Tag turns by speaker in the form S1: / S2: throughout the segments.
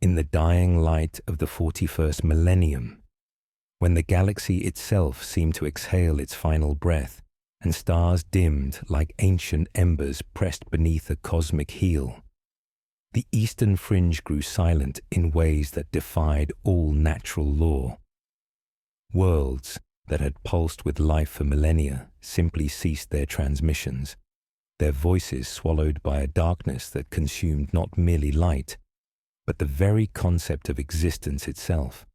S1: in the dying light of the 41st millennium, when the galaxy itself seemed to exhale its final breath, and stars dimmed like ancient embers pressed beneath a cosmic heel, the eastern fringe grew silent in ways that defied all natural law. Worlds that had pulsed with life for millennia simply ceased their transmissions, their voices swallowed by a darkness that consumed not merely light, but the very concept of existence itself.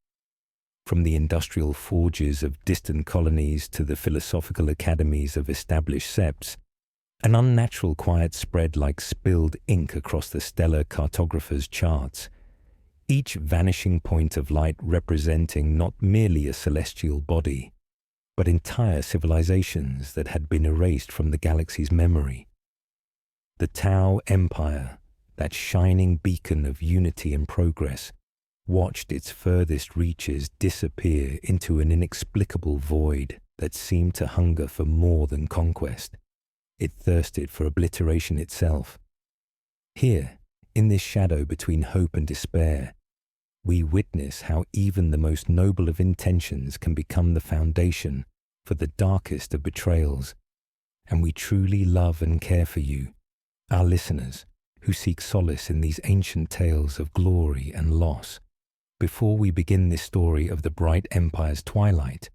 S1: From the industrial forges of distant colonies to the philosophical academies of established septs, an unnatural quiet spread like spilled ink across the stellar cartographers' charts, each vanishing point of light representing not merely a celestial body, but entire civilizations that had been erased from the galaxy's memory. The Tau Empire, that shining beacon of unity and progress, watched its furthest reaches disappear into an inexplicable void that seemed to hunger for more than conquest. It thirsted for obliteration itself. Here, in this shadow between hope and despair, we witness how even the most noble of intentions can become the foundation for the darkest of betrayals, and we truly love and care for you, our listeners, who seek solace in these ancient tales of glory and loss. Before we begin this story of the bright empire's twilight,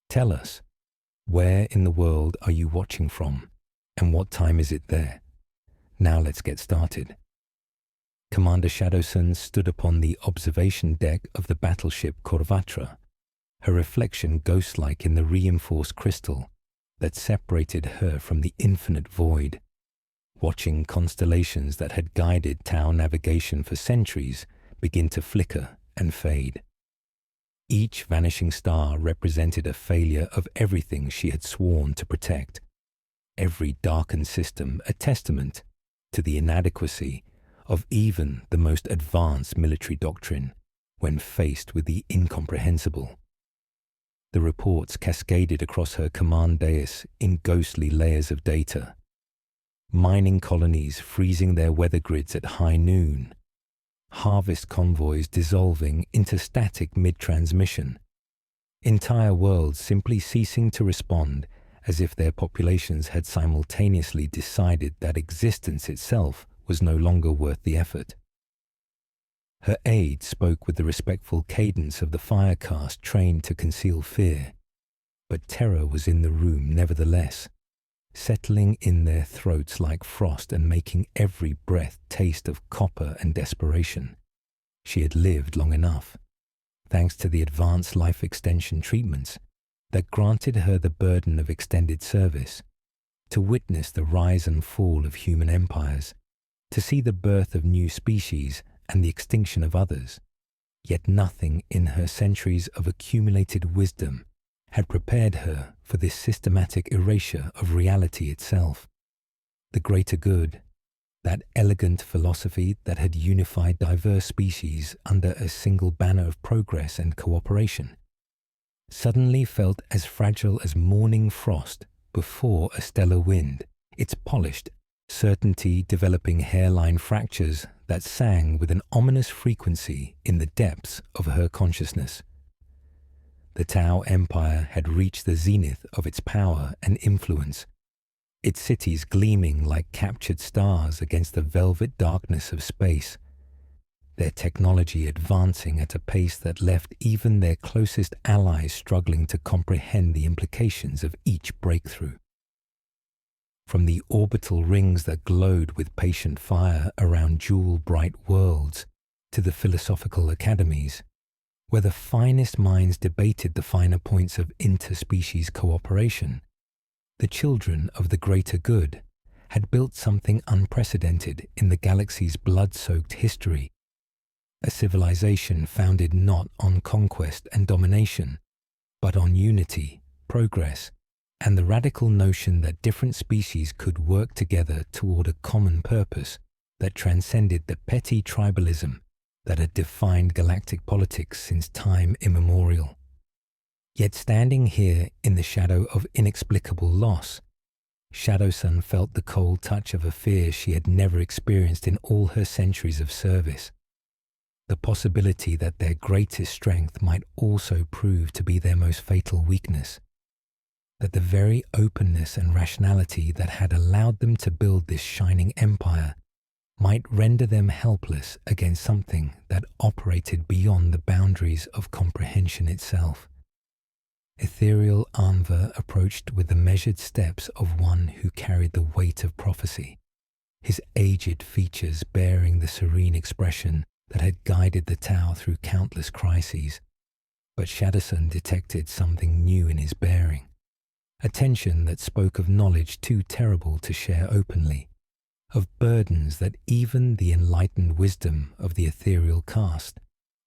S1: tell us, where in the world are you watching from, and what time is it there? Now let's get started. Commander Shadowsun stood upon the observation deck of the battleship Korvatra, her reflection ghost-like in the reinforced crystal that separated her from the infinite void, watching constellations that had guided Tau navigation for centuries begin to flicker and fade. Each vanishing star represented a failure of everything she had sworn to protect, every darkened system a testament to the inadequacy of even the most advanced military doctrine when faced with the incomprehensible. The reports cascaded across her command dais in ghostly layers of data. Mining colonies freezing their weather grids at high noon, harvest convoys dissolving into static mid-transmission, entire worlds simply ceasing to respond as if their populations had simultaneously decided that existence itself was no longer worth the effort. Her aide spoke with the respectful cadence of the fire caste trained to conceal fear, but terror was in the room nevertheless, settling in their throats like frost and making every breath taste of copper and desperation. She had lived long enough, thanks to the advanced life extension treatments that granted her the burden of extended service, to witness the rise and fall of human empires, to see the birth of new species and the extinction of others. Yet nothing in her centuries of accumulated wisdom had prepared her for this systematic erasure of reality itself. The greater good, that elegant philosophy that had unified diverse species under a single banner of progress and cooperation, suddenly felt as fragile as morning frost before a stellar wind, its polished certainty developing hairline fractures that sang with an ominous frequency in the depths of her consciousness. The Tau Empire had reached the zenith of its power and influence, its cities gleaming like captured stars against the velvet darkness of space, their technology advancing at a pace that left even their closest allies struggling to comprehend the implications of each breakthrough. From the orbital rings that glowed with patient fire around jewel-bright worlds to the philosophical academies, where the finest minds debated the finer points of interspecies cooperation, the children of the greater good had built something unprecedented in the galaxy's blood-soaked history, a civilization founded not on conquest and domination, but on unity, progress, and the radical notion that different species could work together toward a common purpose that transcended the petty tribalism that had defined galactic politics since time immemorial. Yet standing here in the shadow of inexplicable loss, Shadowsun felt the cold touch of a fear she had never experienced in all her centuries of service. the possibility that their greatest strength might also prove to be their most fatal weakness, that the very openness and rationality that had allowed them to build this shining empire might render them helpless against something that operated beyond the boundaries of comprehension itself. Ethereal Anva approached with the measured steps of one who carried the weight of prophecy, his aged features bearing the serene expression that had guided the Tau through countless crises. But Shadowson detected something new in his bearing, a tension that spoke of knowledge too terrible to share openly, of burdens that even the enlightened wisdom of the ethereal caste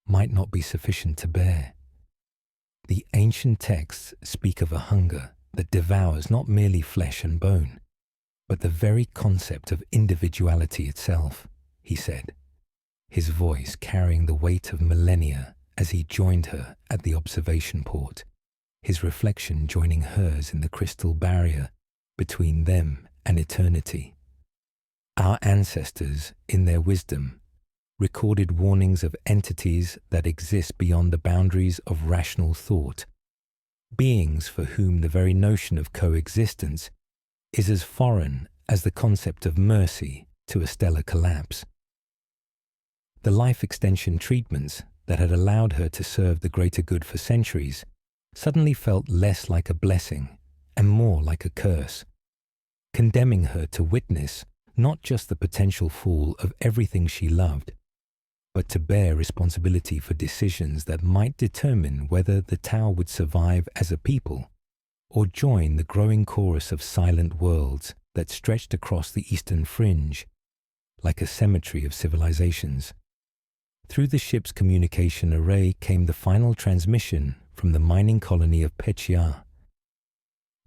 S1: might not be sufficient to bear. The ancient texts speak of a hunger that devours not merely flesh and bone, but the very concept of individuality itself, he said, his voice carrying the weight of millennia as he joined her at the observation port, his reflection joining hers in the crystal barrier between them and eternity. Our ancestors, in their wisdom, recorded warnings of entities that exist beyond the boundaries of rational thought, beings for whom the very notion of coexistence is as foreign as the concept of mercy to a stellar collapse. The life extension treatments that had allowed her to serve the greater good for centuries suddenly felt less like a blessing and more like a curse, condemning her to witness not just the potential fall of everything she loved, but to bear responsibility for decisions that might determine whether the Tau would survive as a people or join the growing chorus of silent worlds that stretched across the eastern fringe like a cemetery of civilizations. Through the ship's communication array came the final transmission from the mining colony of Pechia,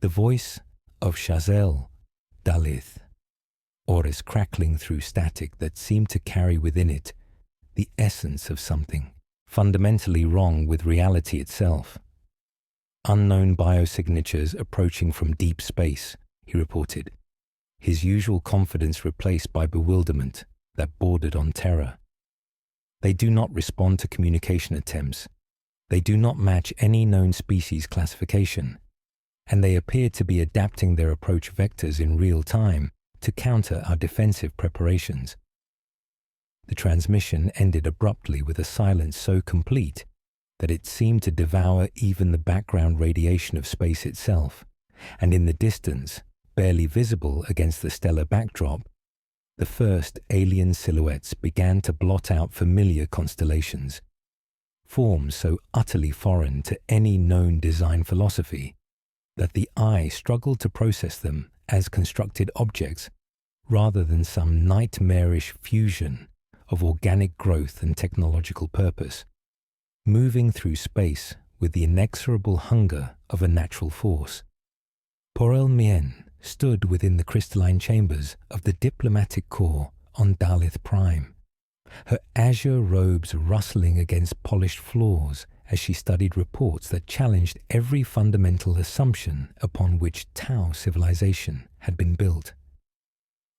S1: the voice of Shazel Dalith, Oris crackling through static that seemed to carry within it the essence of something fundamentally wrong with reality itself. Unknown biosignatures approaching from deep space, he reported, his usual confidence replaced by bewilderment that bordered on terror. They do not respond to communication attempts. They do not match any known species classification, and they appear to be adapting their approach vectors in real time to counter our defensive preparations. The transmission ended abruptly with a silence so complete that it seemed to devour even the background radiation of space itself, and in the distance, barely visible against the stellar backdrop, the first alien silhouettes began to blot out familiar constellations, forms so utterly foreign to any known design philosophy that the eye struggled to process them as constructed objects rather than some nightmarish fusion of organic growth and technological purpose, moving through space with the inexorable hunger of a natural force. Porel Mien stood within the crystalline chambers of the diplomatic corps on Dalith Prime, her azure robes rustling against polished floors as she studied reports that challenged every fundamental assumption upon which Tau civilization had been built.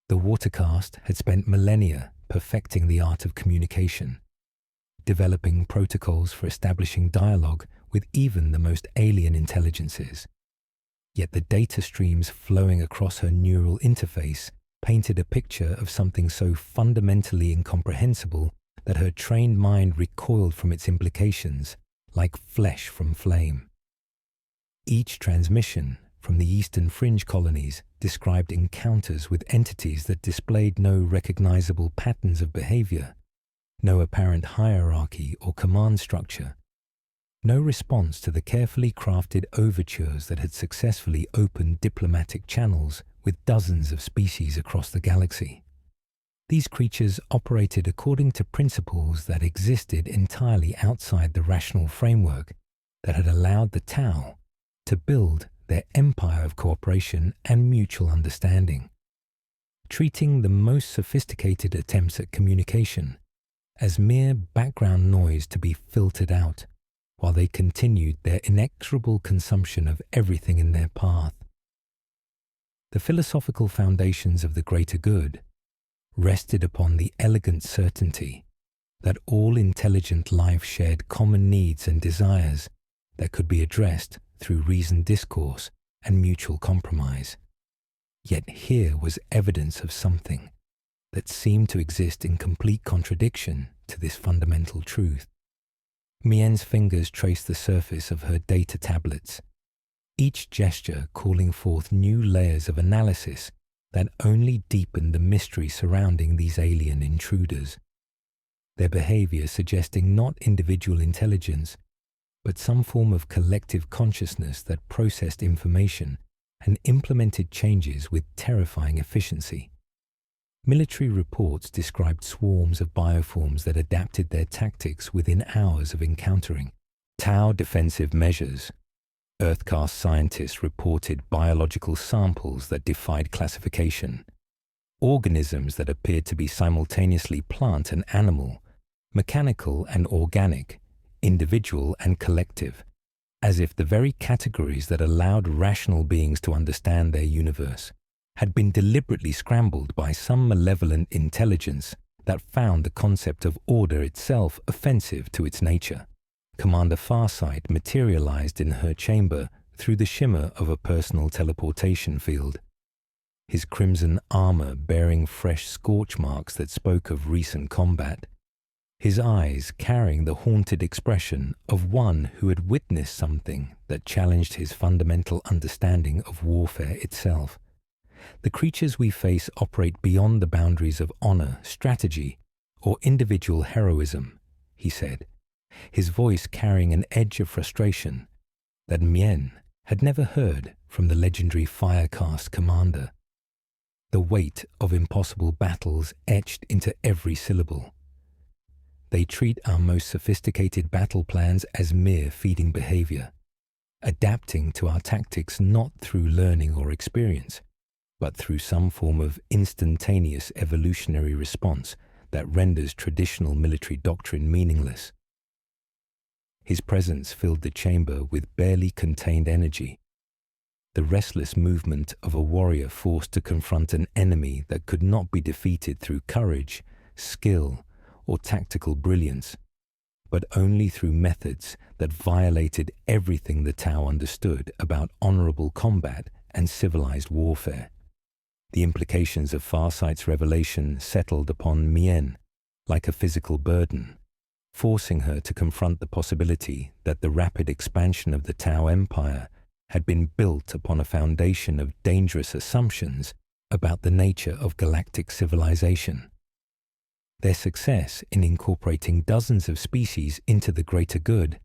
S1: The Watercast had spent millennia perfecting the art of communication, developing protocols for establishing dialogue with even the most alien intelligences. Yet the data streams flowing across her neural interface painted a picture of something so fundamentally incomprehensible that her trained mind recoiled from its implications like flesh from flame. Each transmission from the eastern fringe colonies described encounters with entities that displayed no recognizable patterns of behavior, no apparent hierarchy or command structure, no response to the carefully crafted overtures that had successfully opened diplomatic channels with dozens of species across the galaxy. These creatures operated according to principles that existed entirely outside the rational framework that had allowed the Tau to build their empire of cooperation and mutual understanding, treating the most sophisticated attempts at communication as mere background noise to be filtered out, while they continued their inexorable consumption of everything in their path. The philosophical foundations of the greater good rested upon the elegant certainty that all intelligent life shared common needs and desires that could be addressed through reasoned discourse and mutual compromise. Yet here was evidence of something that seemed to exist in complete contradiction to this fundamental truth. Mien's fingers traced the surface of her data tablets, each gesture calling forth new layers of analysis that only deepened the mystery surrounding these alien intruders, their behavior suggesting not individual intelligence, but some form of collective consciousness that processed information and implemented changes with terrifying efficiency. Military reports described swarms of bioforms that adapted their tactics within hours of encountering Tau defensive measures. Earthcast scientists reported biological samples that defied classification, organisms that appeared to be simultaneously plant and animal, mechanical and organic, individual and collective, as if the very categories that allowed rational beings to understand their universe had been deliberately scrambled by some malevolent intelligence that found the concept of order itself offensive to its nature. Commander Farsight materialized in her chamber through the shimmer of a personal teleportation field, his crimson armor bearing fresh scorch marks that spoke of recent combat, his eyes carrying the haunted expression of one who had witnessed something that challenged his fundamental understanding of warfare itself. The creatures we face operate beyond the boundaries of honor, strategy, or individual heroism, he said, his voice carrying an edge of frustration that Mien had never heard from the legendary Firecast commander. The weight of impossible battles etched into every syllable. They treat our most sophisticated battle plans as mere feeding behavior, adapting to our tactics not through learning or experience, but through some form of instantaneous evolutionary response that renders traditional military doctrine meaningless. His presence filled the chamber with barely contained energy, the restless movement of a warrior forced to confront an enemy that could not be defeated through courage, skill, or tactical brilliance, but only through methods that violated everything the Tau understood about honorable combat and civilized warfare. The implications of Farsight's revelation settled upon Mien like a physical burden, forcing her to confront the possibility that the rapid expansion of the Tau Empire had been built upon a foundation of dangerous assumptions about the nature of galactic civilization. Their success in incorporating dozens of species into the greater good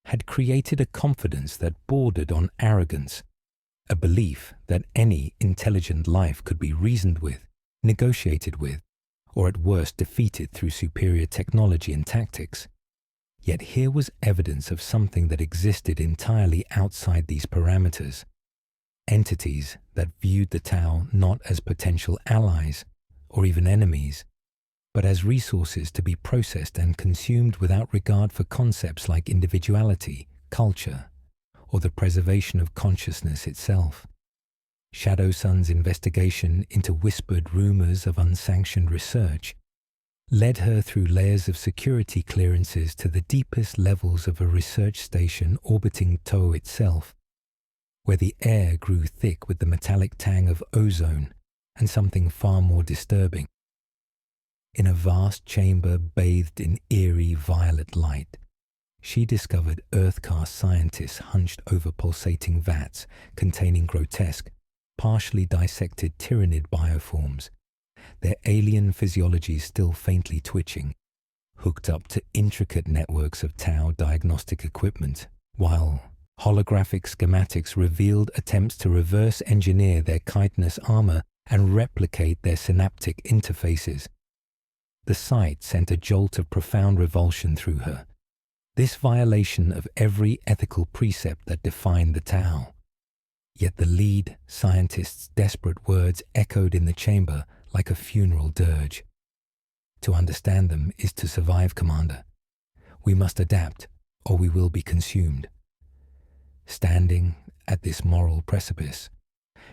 S1: had created a confidence that bordered on arrogance, a belief that any intelligent life could be reasoned with, negotiated with, or at worst defeated through superior technology and tactics. Yet here was evidence of something that existed entirely outside these parameters, entities that viewed the Tau not as potential allies or even enemies, but as resources to be processed and consumed without regard for concepts like individuality, culture, or the preservation of consciousness itself. Shadow Sun's investigation into whispered rumors of unsanctioned research led her through layers of security clearances to the deepest levels of a research station orbiting TOE itself, where the air grew thick with the metallic tang of ozone and something far more disturbing. In a vast chamber bathed in eerie violet light, she discovered Earthcast scientists hunched over pulsating vats containing grotesque, partially dissected Tyranid bioforms, their alien physiologies still faintly twitching, hooked up to intricate networks of Tau diagnostic equipment, while holographic schematics revealed attempts to reverse engineer their chitinous armor and replicate their synaptic interfaces. The sight sent a jolt of profound revulsion through her. This violation of every ethical precept that defined the Tau. Yet the lead scientist's desperate words echoed in the chamber like a funeral dirge. To understand them is to survive, Commander. We must adapt, or we will be consumed. Standing at this moral precipice,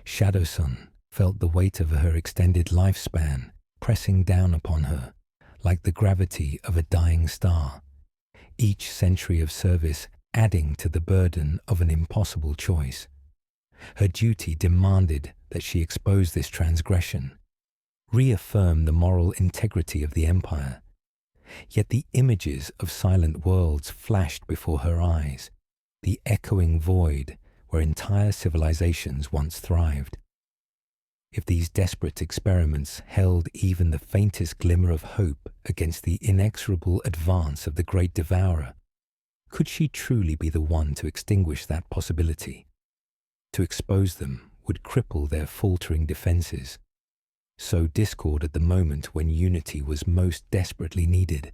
S1: Shadow Sun felt the weight of her extended lifespan pressing down upon her, like the gravity of a dying star, each century of service adding to the burden of an impossible choice. Her duty demanded that she expose this transgression, reaffirm the moral integrity of the empire. Yet the images of silent worlds flashed before her eyes, the echoing void where entire civilizations once thrived. If these desperate experiments held even the faintest glimmer of hope against the inexorable advance of the great devourer, could she truly be the one to extinguish that possibility? To expose them would cripple their faltering defenses, sow discord at the moment when unity was most desperately needed.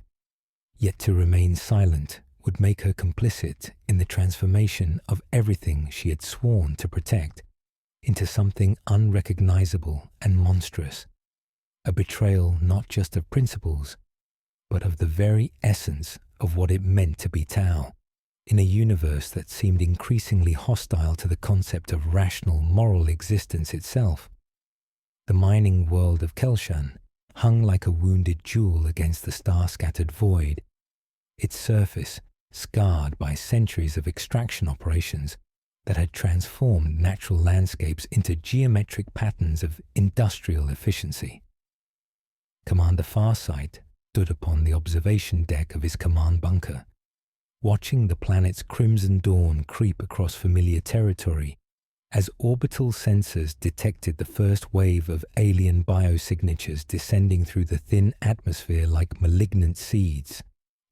S1: Yet to remain silent would make her complicit in the transformation of everything she had sworn to protect into something unrecognizable and monstrous, a betrayal not just of principles, but of the very essence of what it meant to be Tau, in a universe that seemed increasingly hostile to the concept of rational moral existence itself. The mining world of Kelshan hung like a wounded jewel against the star-scattered void, its surface scarred by centuries of extraction operations that had transformed natural landscapes into geometric patterns of industrial efficiency. Commander Farsight stood upon the observation deck of his command bunker, watching the planet's crimson dawn creep across familiar territory as orbital sensors detected the first wave of alien biosignatures descending through the thin atmosphere like malignant seeds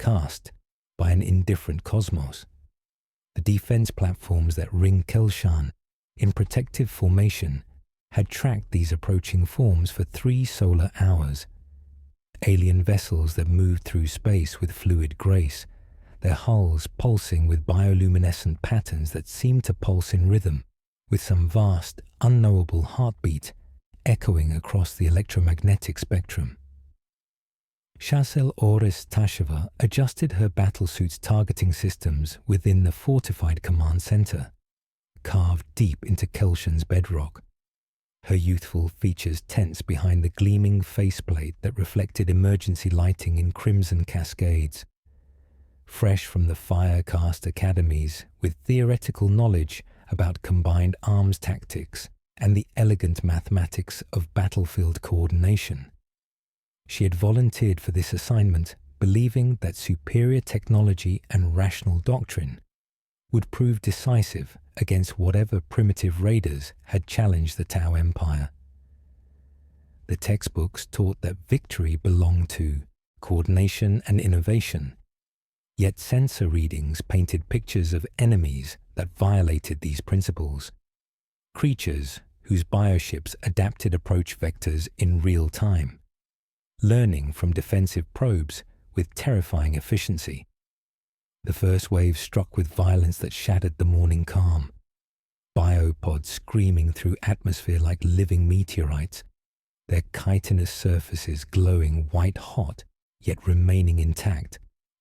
S1: cast by an indifferent cosmos. The defense platforms that ring Kelshan in protective formation had tracked these approaching forms for 3 solar hours. Alien vessels that moved through space with fluid grace, their hulls pulsing with bioluminescent patterns that seemed to pulse in rhythm, with some vast, unknowable heartbeat echoing across the electromagnetic spectrum. Chancel Ores Tasheva adjusted her battlesuit's targeting systems within the fortified command center, carved deep into Kelshan's bedrock. Her youthful features tense behind the gleaming faceplate that reflected emergency lighting in crimson cascades. Fresh from the Firecast academies with theoretical knowledge about combined arms tactics and the elegant mathematics of battlefield coordination, she had volunteered for this assignment, believing that superior technology and rational doctrine would prove decisive against whatever primitive raiders had challenged the Tau Empire. The textbooks taught that victory belonged to coordination and innovation, yet sensor readings painted pictures of enemies that violated these principles, creatures whose bioships adapted approach vectors in real time, learning from defensive probes with terrifying efficiency. The first wave struck with violence that shattered the morning calm, biopods screaming through atmosphere like living meteorites, their chitinous surfaces glowing white-hot yet remaining intact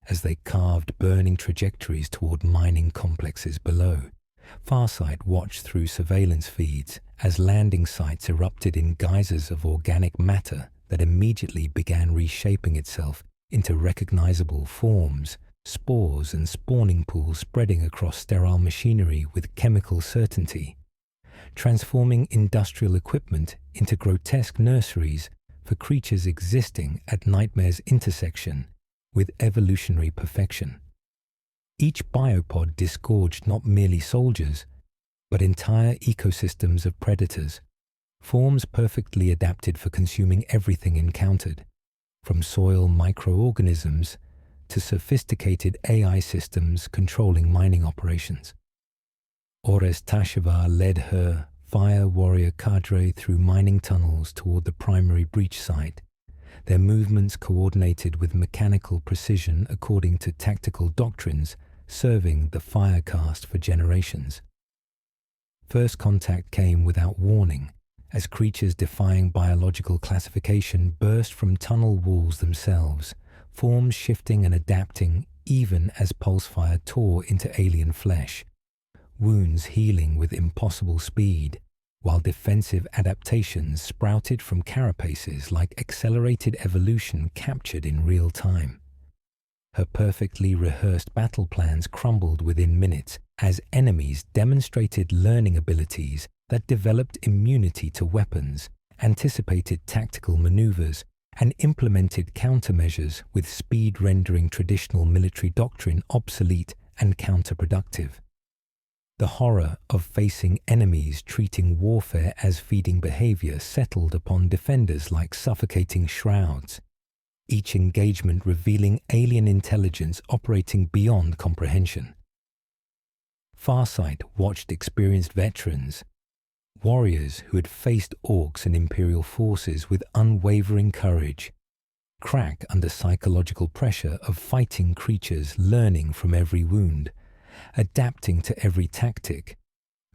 S1: as they carved burning trajectories toward mining complexes below. Farsight watched through surveillance feeds as landing sites erupted in geysers of organic matter that immediately began reshaping itself into recognizable forms, spores and spawning pools spreading across sterile machinery with chemical certainty, transforming industrial equipment into grotesque nurseries for creatures existing at Nightmare's intersection with evolutionary perfection. Each biopod disgorged not merely soldiers, but entire ecosystems of predators, forms perfectly adapted for consuming everything encountered, from soil microorganisms to sophisticated AI systems controlling mining operations. Ores Tasheva led her fire warrior cadre through mining tunnels toward the primary breach site, their movements coordinated with mechanical precision according to tactical doctrines serving the Firecast for generations. First contact came without warning, as creatures defying biological classification burst from tunnel walls themselves, forms shifting and adapting even as pulsefire tore into alien flesh, wounds healing with impossible speed, while defensive adaptations sprouted from carapaces like accelerated evolution captured in real time. Her perfectly rehearsed battle plans crumbled within minutes as enemies demonstrated learning abilities that developed immunity to weapons, anticipated tactical maneuvers, and implemented countermeasures with speed rendering traditional military doctrine obsolete and counterproductive. The horror of facing enemies treating warfare as feeding behavior settled upon defenders like suffocating shrouds, each engagement revealing alien intelligence operating beyond comprehension. Farsight watched experienced veterans, warriors who had faced orcs and imperial forces with unwavering courage, crack under psychological pressure of fighting creatures learning from every wound, adapting to every tactic,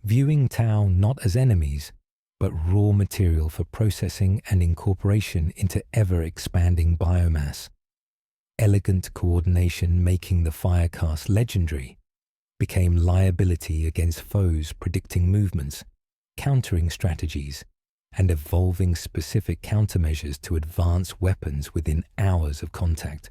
S1: viewing Tau not as enemies, but raw material for processing and incorporation into ever-expanding biomass. Elegant coordination making the Firecast legendary became liability against foes predicting movements, countering strategies, and evolving specific countermeasures to advance weapons within hours of contact.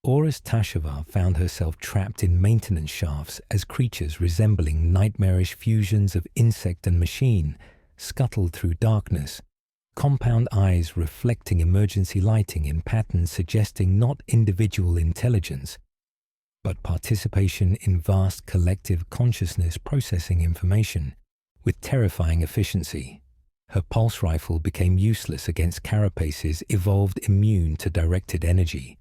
S1: Oris Tashava found herself trapped in maintenance shafts as creatures resembling nightmarish fusions of insect and machine scuttled through darkness, compound eyes reflecting emergency lighting in patterns suggesting not individual intelligence, but participation in vast collective consciousness processing information with terrifying efficiency. Her pulse rifle became useless against carapaces evolved immune to directed energy.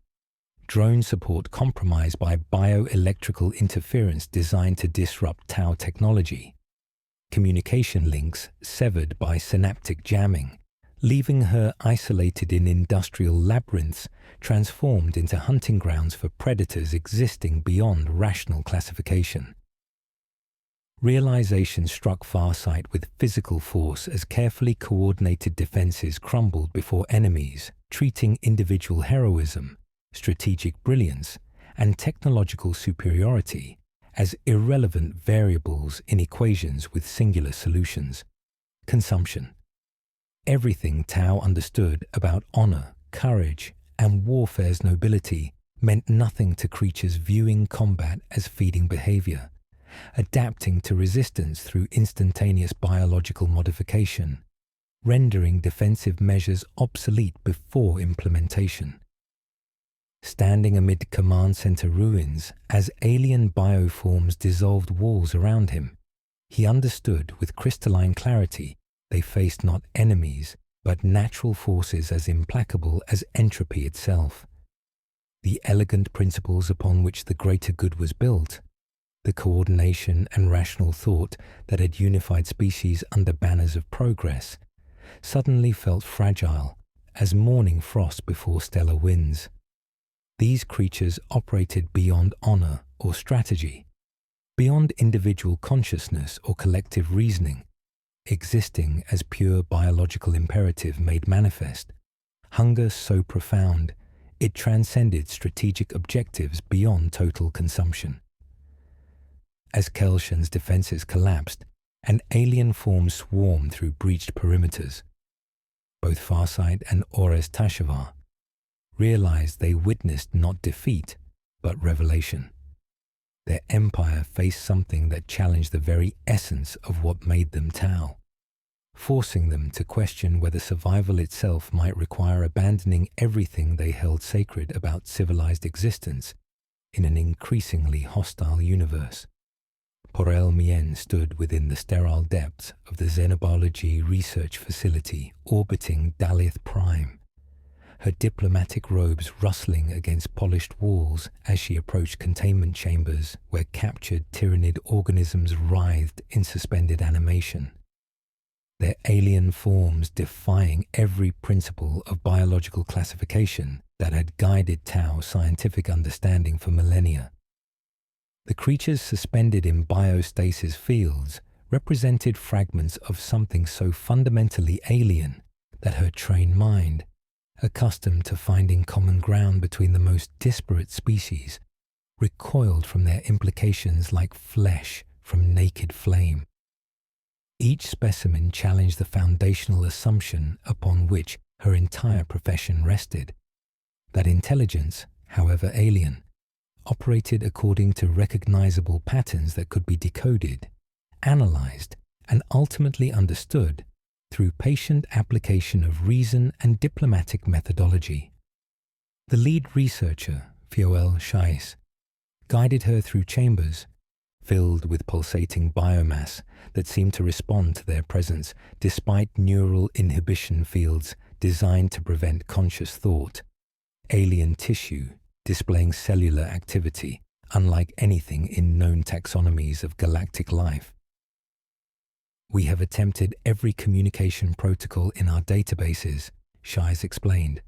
S1: Drone support compromised by bioelectrical interference designed to disrupt Tau technology. Communication links severed by synaptic jamming, leaving her isolated in industrial labyrinths transformed into hunting grounds for predators existing beyond rational classification. Realization struck Farsight with physical force as carefully coordinated defenses crumbled before enemies, treating individual heroism, strategic brilliance, and technological superiority as irrelevant variables in equations with singular solutions. Consumption. Everything Tau understood about honor, courage, and warfare's nobility meant nothing to creatures viewing combat as feeding behavior, adapting to resistance through instantaneous biological modification, rendering defensive measures obsolete before implementation. Standing amid command center ruins as alien bioforms dissolved walls around him, he understood with crystalline clarity they faced not enemies, but natural forces as implacable as entropy itself. The elegant principles upon which the greater good was built, the coordination and rational thought that had unified species under banners of progress, suddenly felt fragile as morning frost before stellar winds. These creatures operated beyond honor or strategy, beyond individual consciousness or collective reasoning, existing as pure biological imperative made manifest, hunger so profound it transcended strategic objectives beyond total consumption. As Kelshan's defenses collapsed and alien forms swarmed through breached perimeters, both Farsight and Oris Tashava realized they witnessed not defeat, but revelation. Their empire faced something that challenged the very essence of what made them Tau, forcing them to question whether survival itself might require abandoning everything they held sacred about civilized existence in an increasingly hostile universe. Porel Mien stood within the sterile depths of the Xenobiology research facility orbiting Dalith Prime, her diplomatic robes rustling against polished walls as she approached containment chambers where captured Tyranid organisms writhed in suspended animation, their alien forms defying every principle of biological classification that had guided Tau's scientific understanding for millennia. The creatures suspended in biostasis fields represented fragments of something so fundamentally alien that her trained mind, accustomed to finding common ground between the most disparate species, recoiled from their implications like flesh from naked flame. Each specimen challenged the foundational assumption upon which her entire profession rested, that intelligence, however alien, operated according to recognizable patterns that could be decoded, analyzed, and ultimately understood through patient application of reason and diplomatic methodology. The lead researcher, Fioel Scheiss, guided her through chambers filled with pulsating biomass that seemed to respond to their presence despite neural inhibition fields designed to prevent conscious thought, alien tissue displaying cellular activity unlike anything in known taxonomies of galactic life. "We have attempted every communication protocol in our databases," Scheiss explained,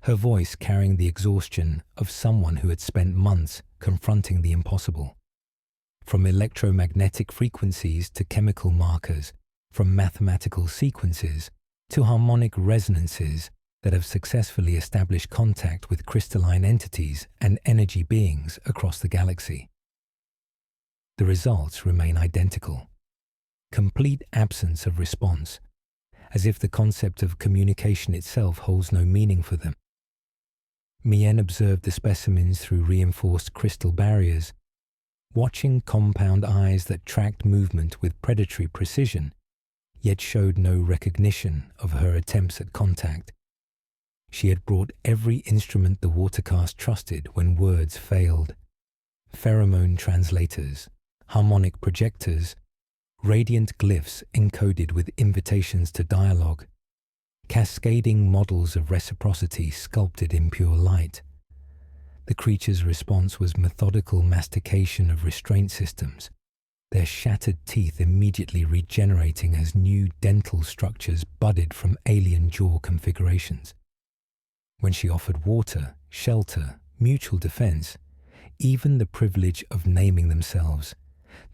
S1: her voice carrying the exhaustion of someone who had spent months confronting the impossible. From electromagnetic frequencies to chemical markers, from mathematical sequences to harmonic resonances that have successfully established contact with crystalline entities and energy beings across the galaxy. The results remain identical. Complete absence of response, as if the concept of communication itself holds no meaning for them. Mien observed the specimens through reinforced crystal barriers, watching compound eyes that tracked movement with predatory precision, yet showed no recognition of her attempts at contact. She had brought every instrument the watercast trusted when words failed: pheromone translators, harmonic projectors, radiant glyphs encoded with invitations to dialogue, cascading models of reciprocity sculpted in pure light. The creature's response was methodical mastication of restraint systems, their shattered teeth immediately regenerating as new dental structures budded from alien jaw configurations. When she offered water, shelter, mutual defense, even the privilege of naming themselves,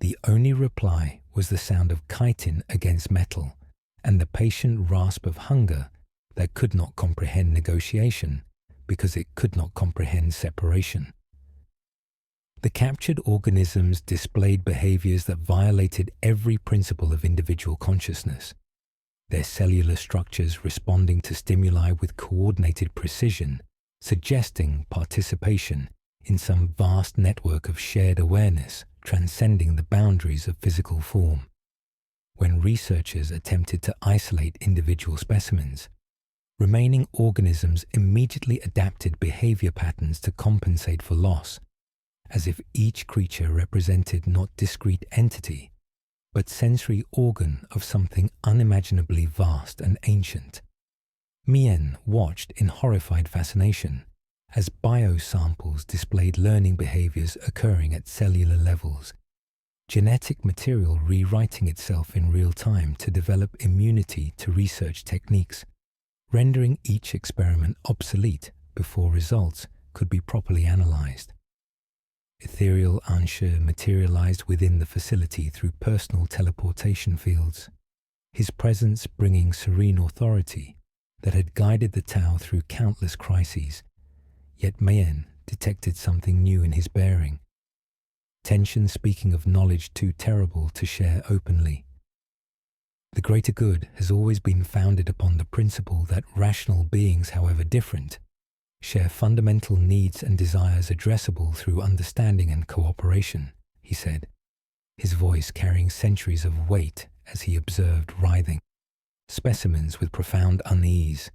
S1: the only reply was the sound of chitin against metal and the patient rasp of hunger that could not comprehend negotiation because it could not comprehend separation. The captured organisms displayed behaviors that violated every principle of individual consciousness, their cellular structures responding to stimuli with coordinated precision, suggesting participation in some vast network of shared awareness transcending the boundaries of physical form. When researchers attempted to isolate individual specimens, remaining organisms immediately adapted behavior patterns to compensate for loss, as if each creature represented not discrete entity, but sensory organ of something unimaginably vast and ancient. Mien watched in horrified fascination as biosamples displayed learning behaviors occurring at cellular levels, genetic material rewriting itself in real time to develop immunity to research techniques, rendering each experiment obsolete before results could be properly analyzed. Ethereal Anshe materialized within the facility through personal teleportation fields, his presence bringing serene authority that had guided the Tau through countless crises. Yet Mien detected something new in his bearing, tension speaking of knowledge too terrible to share openly. The greater good has always been founded upon the principle that rational beings, however different, share fundamental needs and desires addressable through understanding and cooperation, he said, his voice carrying centuries of weight as he observed writhing specimens with profound unease.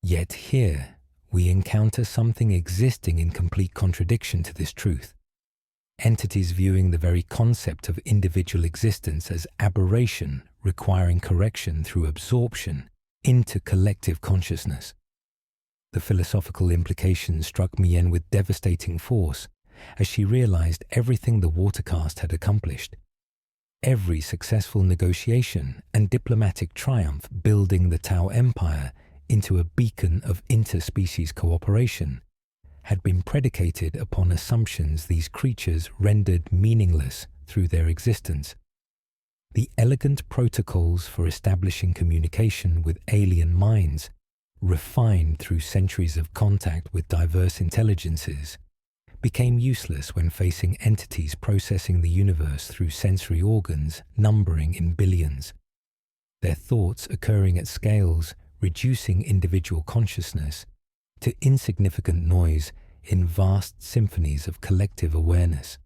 S1: Yet here we encounter something existing in complete contradiction to this truth. Entities viewing the very concept of individual existence as aberration requiring correction through absorption into collective consciousness. The philosophical implications struck Mien with devastating force as she realized everything the watercast had accomplished. Every successful negotiation and diplomatic triumph building the Tau Empire into a beacon of interspecies cooperation had been predicated upon assumptions these creatures rendered meaningless through their existence. The elegant protocols for establishing communication with alien minds, refined through centuries of contact with diverse intelligences, became useless when facing entities processing the universe through sensory organs numbering in billions. Their thoughts occurring at scales reducing individual consciousness to insignificant noise in vast symphonies of collective awareness.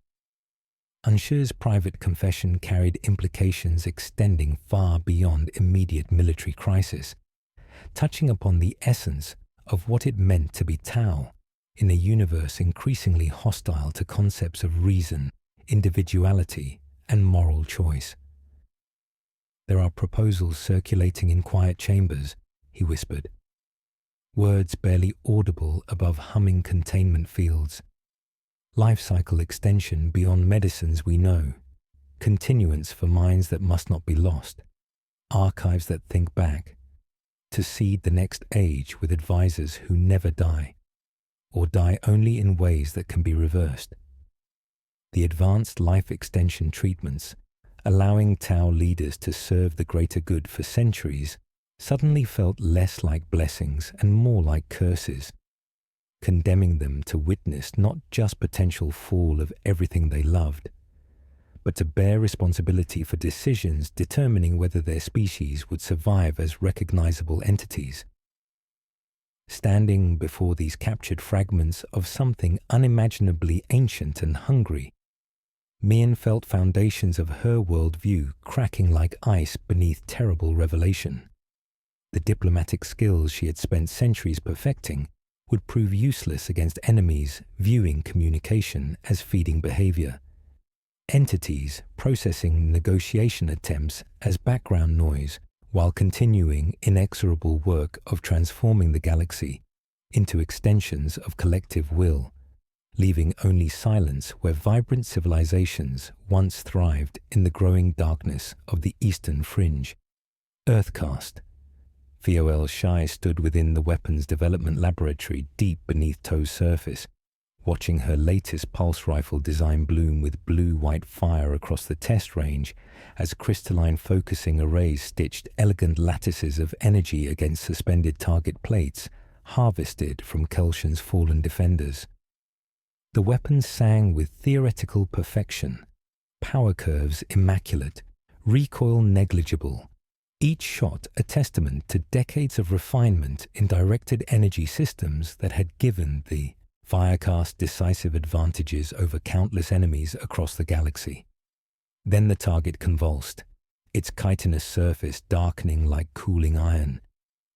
S1: Anshu's private confession carried implications extending far beyond immediate military crisis, touching upon the essence of what it meant to be Tao in a universe increasingly hostile to concepts of reason, individuality, and moral choice. "There are proposals circulating in quiet chambers," he whispered, words barely audible above humming containment fields. "Life cycle extension beyond medicines we know, continuance for minds that must not be lost, archives that think back, to seed the next age with advisors who never die, or die only in ways that can be reversed. The advanced life extension treatments, allowing Tao leaders to serve the greater good for centuries, suddenly felt less like blessings and more like curses, condemning them to witness not just potential fall of everything they loved, but to bear responsibility for decisions determining whether their species would survive as recognizable entities. Standing before these captured fragments of something unimaginably ancient and hungry, Mian felt foundations of her worldview cracking like ice beneath terrible revelation. The diplomatic skills she had spent centuries perfecting would prove useless against enemies viewing communication as feeding behavior, entities processing negotiation attempts as background noise while continuing inexorable work of transforming the galaxy into extensions of collective will, leaving only silence where vibrant civilizations once thrived in the growing darkness of the eastern fringe. Earthcast. Fiol Shai stood within the weapons development laboratory deep beneath Toe's surface, watching her latest pulse rifle design bloom with blue-white fire across the test range as crystalline focusing arrays stitched elegant lattices of energy against suspended target plates harvested from Kelshan's fallen defenders. The weapons sang with theoretical perfection, power curves immaculate, recoil negligible, each shot a testament to decades of refinement in directed energy systems that had given the Firecast decisive advantages over countless enemies across the galaxy. Then the target convulsed, its chitinous surface darkening like cooling iron,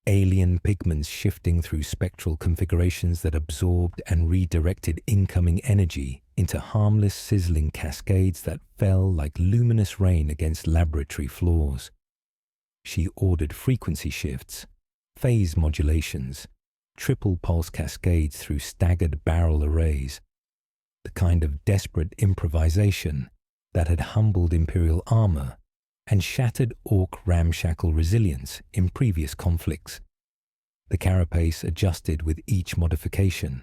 S1: alien pigments shifting through spectral configurations that absorbed and redirected incoming energy into harmless sizzling cascades that fell like luminous rain against laboratory floors. She ordered frequency shifts, phase modulations, triple pulse cascades through staggered barrel arrays, the kind of desperate improvisation that had humbled Imperial armor and shattered Orc ramshackle resilience in previous conflicts. The carapace adjusted with each modification,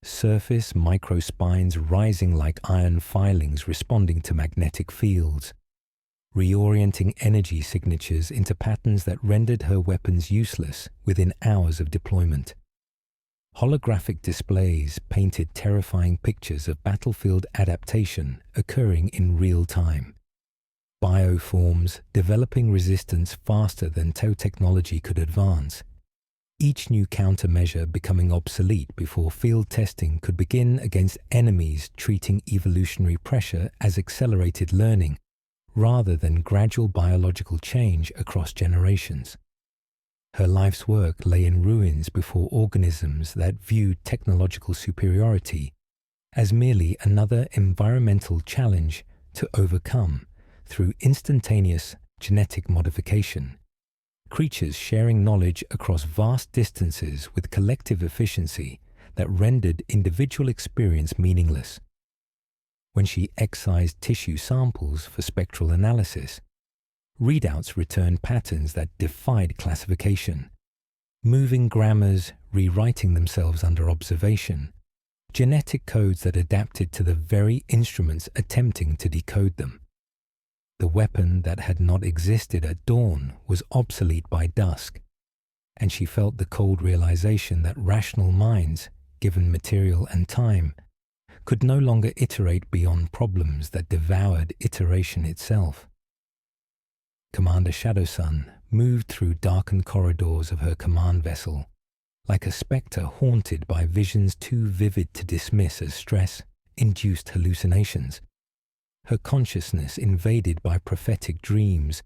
S1: surface microspines rising like iron filings responding to magnetic fields, reorienting energy signatures into patterns that rendered her weapons useless within hours of deployment. Holographic displays painted terrifying pictures of battlefield adaptation occurring in real time. Bioforms developing resistance faster than Tau technology could advance, each new countermeasure becoming obsolete before field testing could begin against enemies treating evolutionary pressure as accelerated learning rather than gradual biological change across generations. Her life's work lay in ruins before organisms that viewed technological superiority as merely another environmental challenge to overcome through instantaneous genetic modification, creatures sharing knowledge across vast distances with collective efficiency that rendered individual experience meaningless. When she excised tissue samples for spectral analysis, readouts returned patterns that defied classification, moving grammars rewriting themselves under observation, genetic codes that adapted to the very instruments attempting to decode them. The weapon that had not existed at dawn was obsolete by dusk, and she felt the cold realization that rational minds, given material and time, could no longer iterate beyond problems that devoured iteration itself. Commander Shadowsun moved through darkened corridors of her command vessel, like a spectre haunted by visions too vivid to dismiss as stress-induced hallucinations. Her consciousness invaded by prophetic dreams,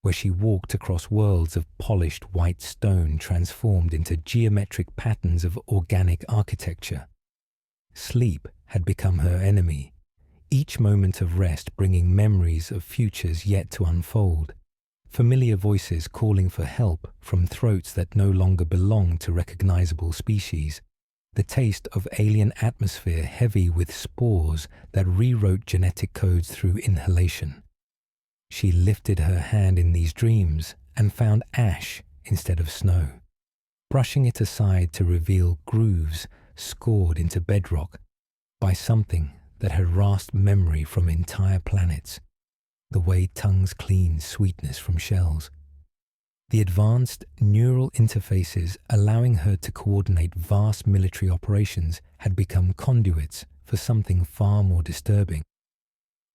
S1: where she walked across worlds of polished white stone transformed into geometric patterns of organic architecture. Sleep had become her enemy, each moment of rest bringing memories of futures yet to unfold, familiar voices calling for help from throats that no longer belonged to recognizable species, the taste of alien atmosphere heavy with spores that rewrote genetic codes through inhalation. She lifted her hand in these dreams and found ash instead of snow, brushing it aside to reveal grooves scored into bedrock by something that had rasped memory from entire planets, the way tongues clean sweetness from shells. The advanced neural interfaces allowing her to coordinate vast military operations had become conduits for something far more disturbing.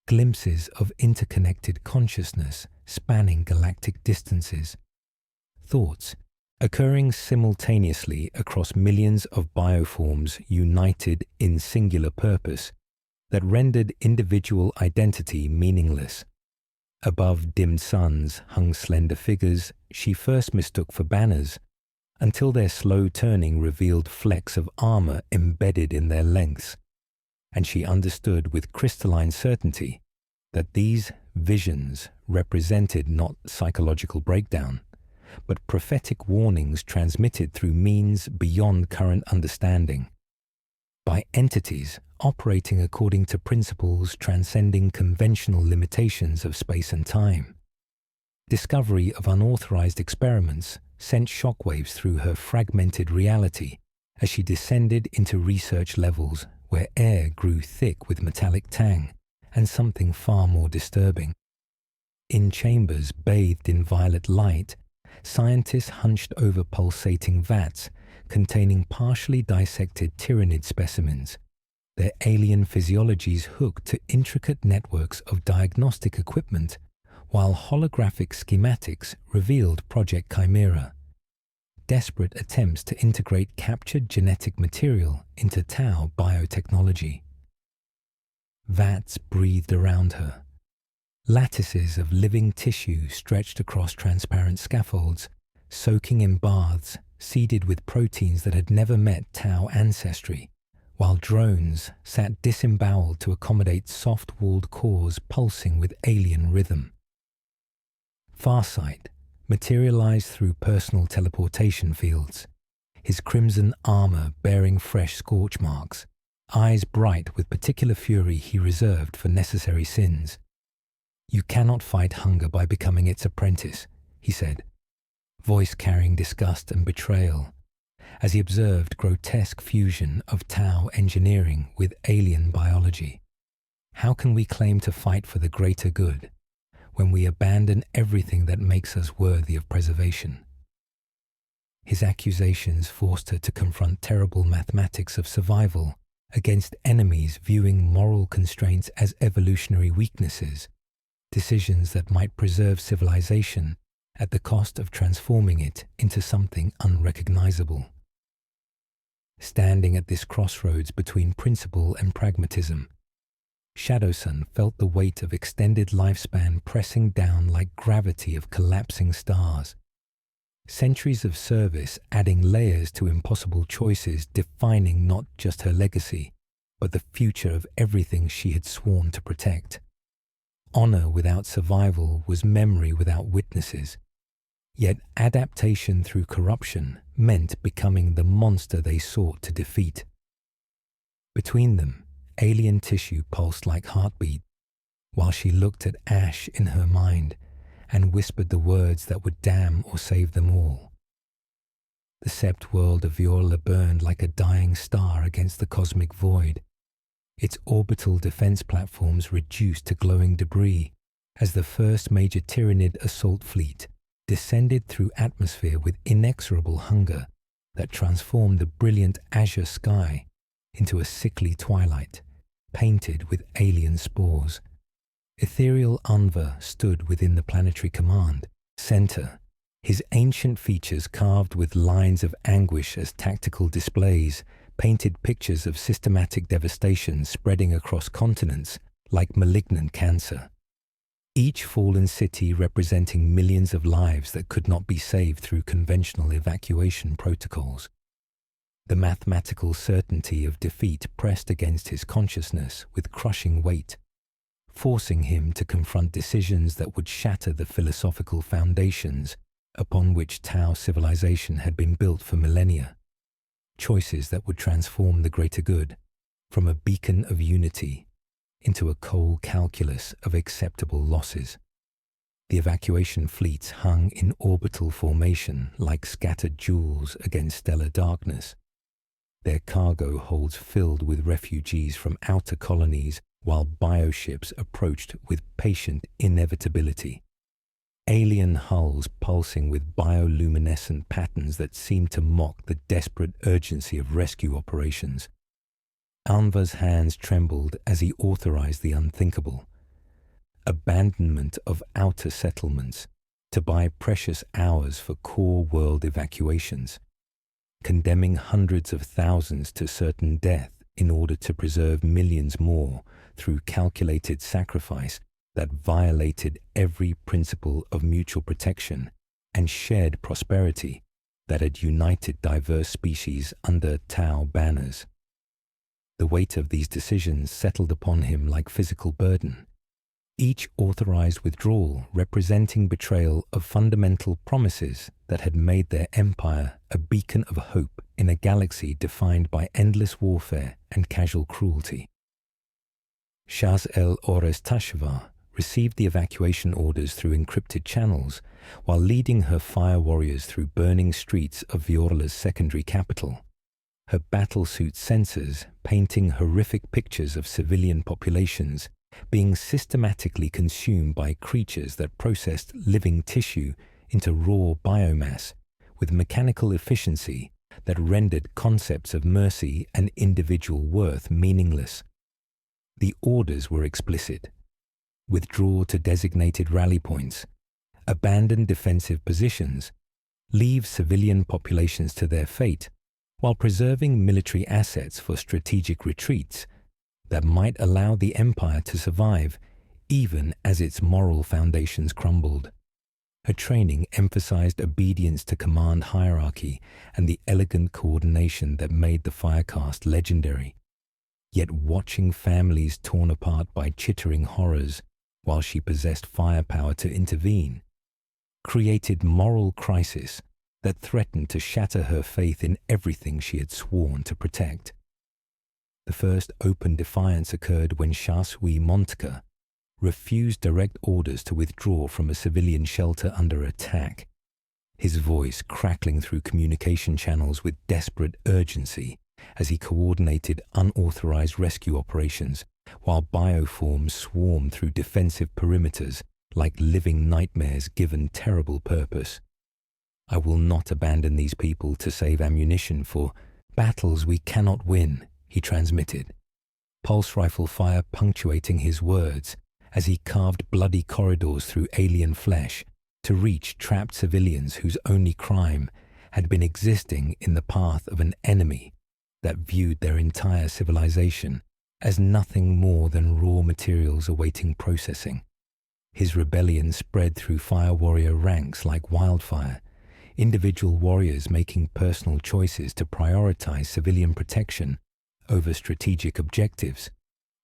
S1: Glimpses of interconnected consciousness spanning galactic distances. Thoughts occurring simultaneously across millions of bioforms united in singular purpose that rendered individual identity meaningless. Above dimmed suns hung slender figures she first mistook for banners, until their slow turning revealed flecks of armor embedded in their lengths, and she understood with crystalline certainty that these visions represented not psychological breakdown, but prophetic warnings transmitted through means beyond current understanding, by entities operating according to principles transcending conventional limitations of space and time. Discovery of unauthorized experiments sent shockwaves through her fragmented reality as she descended into research levels where air grew thick with metallic tang and something far more disturbing. In chambers bathed in violet light, scientists hunched over pulsating vats containing partially dissected Tyranid specimens, their alien physiologies hooked to intricate networks of diagnostic equipment, while holographic schematics revealed Project Chimera, desperate attempts to integrate captured genetic material into Tau biotechnology. Vats breathed around her. Lattices of living tissue stretched across transparent scaffolds, soaking in baths seeded with proteins that had never met Tau ancestry, while drones sat disemboweled to accommodate soft-walled cores pulsing with alien rhythm. Farsight materialized through personal teleportation fields, his crimson armor bearing fresh scorch marks, eyes bright with particular fury he reserved for necessary sins. "You cannot fight hunger by becoming its apprentice," he said, voice carrying disgust and betrayal, as he observed grotesque fusion of Tau engineering with alien biology. "How can we claim to fight for the greater good when we abandon everything that makes us worthy of preservation?" His accusations forced her to confront terrible mathematics of survival against enemies viewing moral constraints as evolutionary weaknesses, decisions that might preserve civilization at the cost of transforming it into something unrecognizable. Standing at this crossroads between principle and pragmatism, Shadowsun felt the weight of extended lifespan pressing down like gravity of collapsing stars. Centuries of service adding layers to impossible choices defining not just her legacy, but the future of everything she had sworn to protect. Honor without survival was memory without witnesses. Yet adaptation through corruption meant becoming the monster they sought to defeat. Between them, alien tissue pulsed like heartbeat, while she looked at ash in her mind and whispered the words that would damn or save them all. The sept world of Viola burned like a dying star against the cosmic void, its orbital defense platforms reduced to glowing debris as the first major Tyranid assault fleet descended through atmosphere with inexorable hunger that transformed the brilliant azure sky into a sickly twilight. painted with alien spores. Ethereal Anva stood within the planetary command center, his ancient features carved with lines of anguish as tactical displays, painted pictures of systematic devastation spreading across continents like malignant cancer. Each fallen city representing millions of lives that could not be saved through conventional evacuation protocols. The mathematical certainty of defeat pressed against his consciousness with crushing weight, forcing him to confront decisions that would shatter the philosophical foundations upon which Tau civilization had been built for millennia. Choices that would transform the greater good from a beacon of unity into a cold calculus of acceptable losses. The evacuation fleets hung in orbital formation like scattered jewels against stellar darkness, their cargo holds filled with refugees from outer colonies while bioships approached with patient inevitability. Alien hulls pulsing with bioluminescent patterns that seemed to mock the desperate urgency of rescue operations. Anva's hands trembled as he authorized the unthinkable. Abandonment of outer settlements to buy precious hours for core world evacuations, condemning hundreds of thousands to certain death in order to preserve millions more through calculated sacrifice that violated every principle of mutual protection and shared prosperity that had united diverse species under Tau banners. The weight of these decisions settled upon him like physical burden, each authorized withdrawal representing betrayal of fundamental promises that had made their empire a beacon of hope in a galaxy defined by endless warfare and casual cruelty. Shaz el-Ores Tashvar received the evacuation orders through encrypted channels while leading her fire warriors through burning streets of Viorla's secondary capital, her battlesuit sensors painting horrific pictures of civilian populations being systematically consumed by creatures that processed living tissue into raw biomass with mechanical efficiency that rendered concepts of mercy and individual worth meaningless. The orders were explicit. Withdraw to designated rally points, abandon defensive positions, leave civilian populations to their fate, while preserving military assets for strategic retreats that might allow the empire to survive even as its moral foundations crumbled. Her training emphasized obedience to command hierarchy and the elegant coordination that made the Firecast legendary. Yet watching families torn apart by chittering horrors while she possessed firepower to intervene created moral crisis that threatened to shatter her faith in everything she had sworn to protect. The first open defiance occurred when Shasui Montka refused direct orders to withdraw from a civilian shelter under attack, his voice crackling through communication channels with desperate urgency as he coordinated unauthorized rescue operations while bioforms swarmed through defensive perimeters like living nightmares given terrible purpose. I will not abandon these people to save ammunition for battles we cannot win, he transmitted, pulse rifle fire punctuating his words as he carved bloody corridors through alien flesh to reach trapped civilians whose only crime had been existing in the path of an enemy that viewed their entire civilization as nothing more than raw materials awaiting processing. His rebellion spread through fire warrior ranks like wildfire, individual warriors making personal choices to prioritize civilian protection over strategic objectives,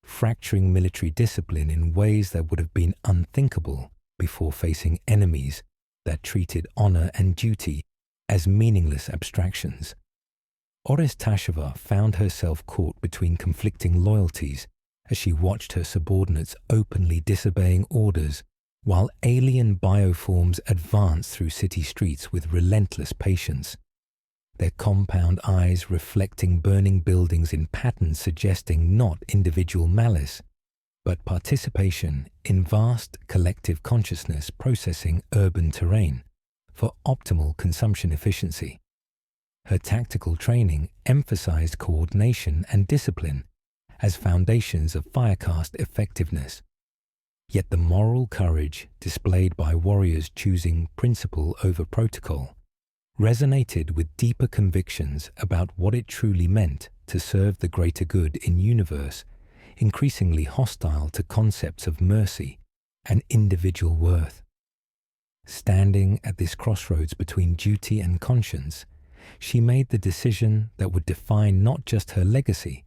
S1: fracturing military discipline in ways that would have been unthinkable before facing enemies that treated honor and duty as meaningless abstractions. Ores Tashava found herself caught between conflicting loyalties as she watched her subordinates openly disobeying orders while alien bioforms advanced through city streets with relentless patience, their compound eyes reflecting burning buildings in patterns suggesting not individual malice, but participation in vast collective consciousness processing urban terrain for optimal consumption efficiency. Her tactical training emphasized coordination and discipline as foundations of firecast effectiveness. Yet the moral courage displayed by warriors choosing principle over protocol resonated with deeper convictions about what it truly meant to serve the greater good in universe increasingly hostile to concepts of mercy and individual worth. Standing at this crossroads between duty and conscience, she made the decision that would define not just her legacy,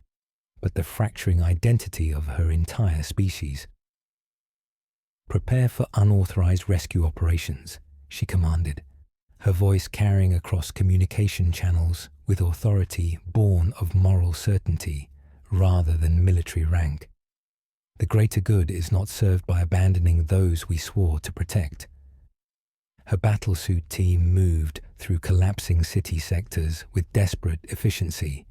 S1: but the fracturing identity of her entire species. "Prepare for unauthorized rescue operations," she commanded, her voice carrying across communication channels with authority born of moral certainty rather than military rank. The greater good is not served by abandoning those we swore to protect. Her battlesuit team moved through collapsing city sectors with desperate efficiency,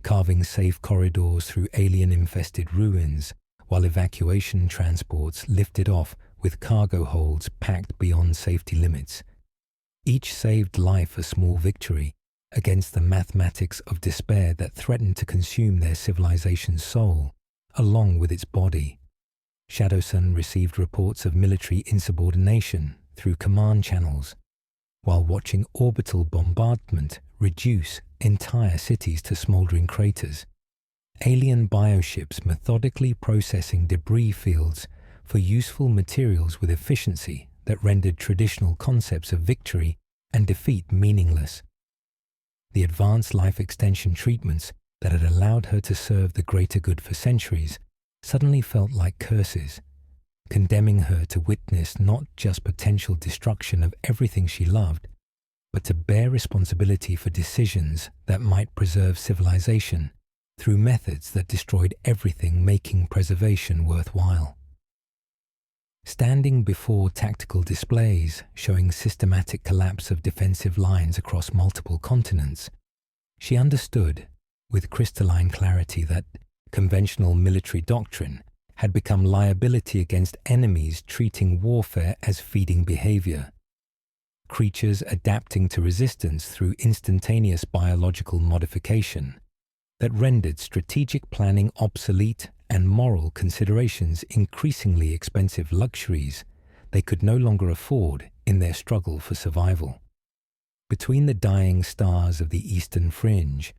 S1: carving safe corridors through alien-infested ruins, while evacuation transports lifted off with cargo holds packed beyond safety limits. Each saved life a small victory against the mathematics of despair that threatened to consume their civilization's soul, along with its body. Shadowsun received reports of military insubordination through command channels, while watching orbital bombardment reduce entire cities to smoldering craters. Alien bioships methodically processing debris fields for useful materials with efficiency that rendered traditional concepts of victory and defeat meaningless. The advanced life extension treatments that had allowed her to serve the greater good for centuries suddenly felt like curses, condemning her to witness not just potential destruction of everything she loved, but to bear responsibility for decisions that might preserve civilization through methods that destroyed everything making preservation worthwhile. Standing before tactical displays showing systematic collapse of defensive lines across multiple continents, she understood with crystalline clarity that conventional military doctrine had become liability against enemies treating warfare as feeding behavior. Creatures adapting to resistance through instantaneous biological modification that rendered strategic planning obsolete and moral considerations increasingly expensive luxuries they could no longer afford in their struggle for survival. Between the dying stars of the eastern fringe,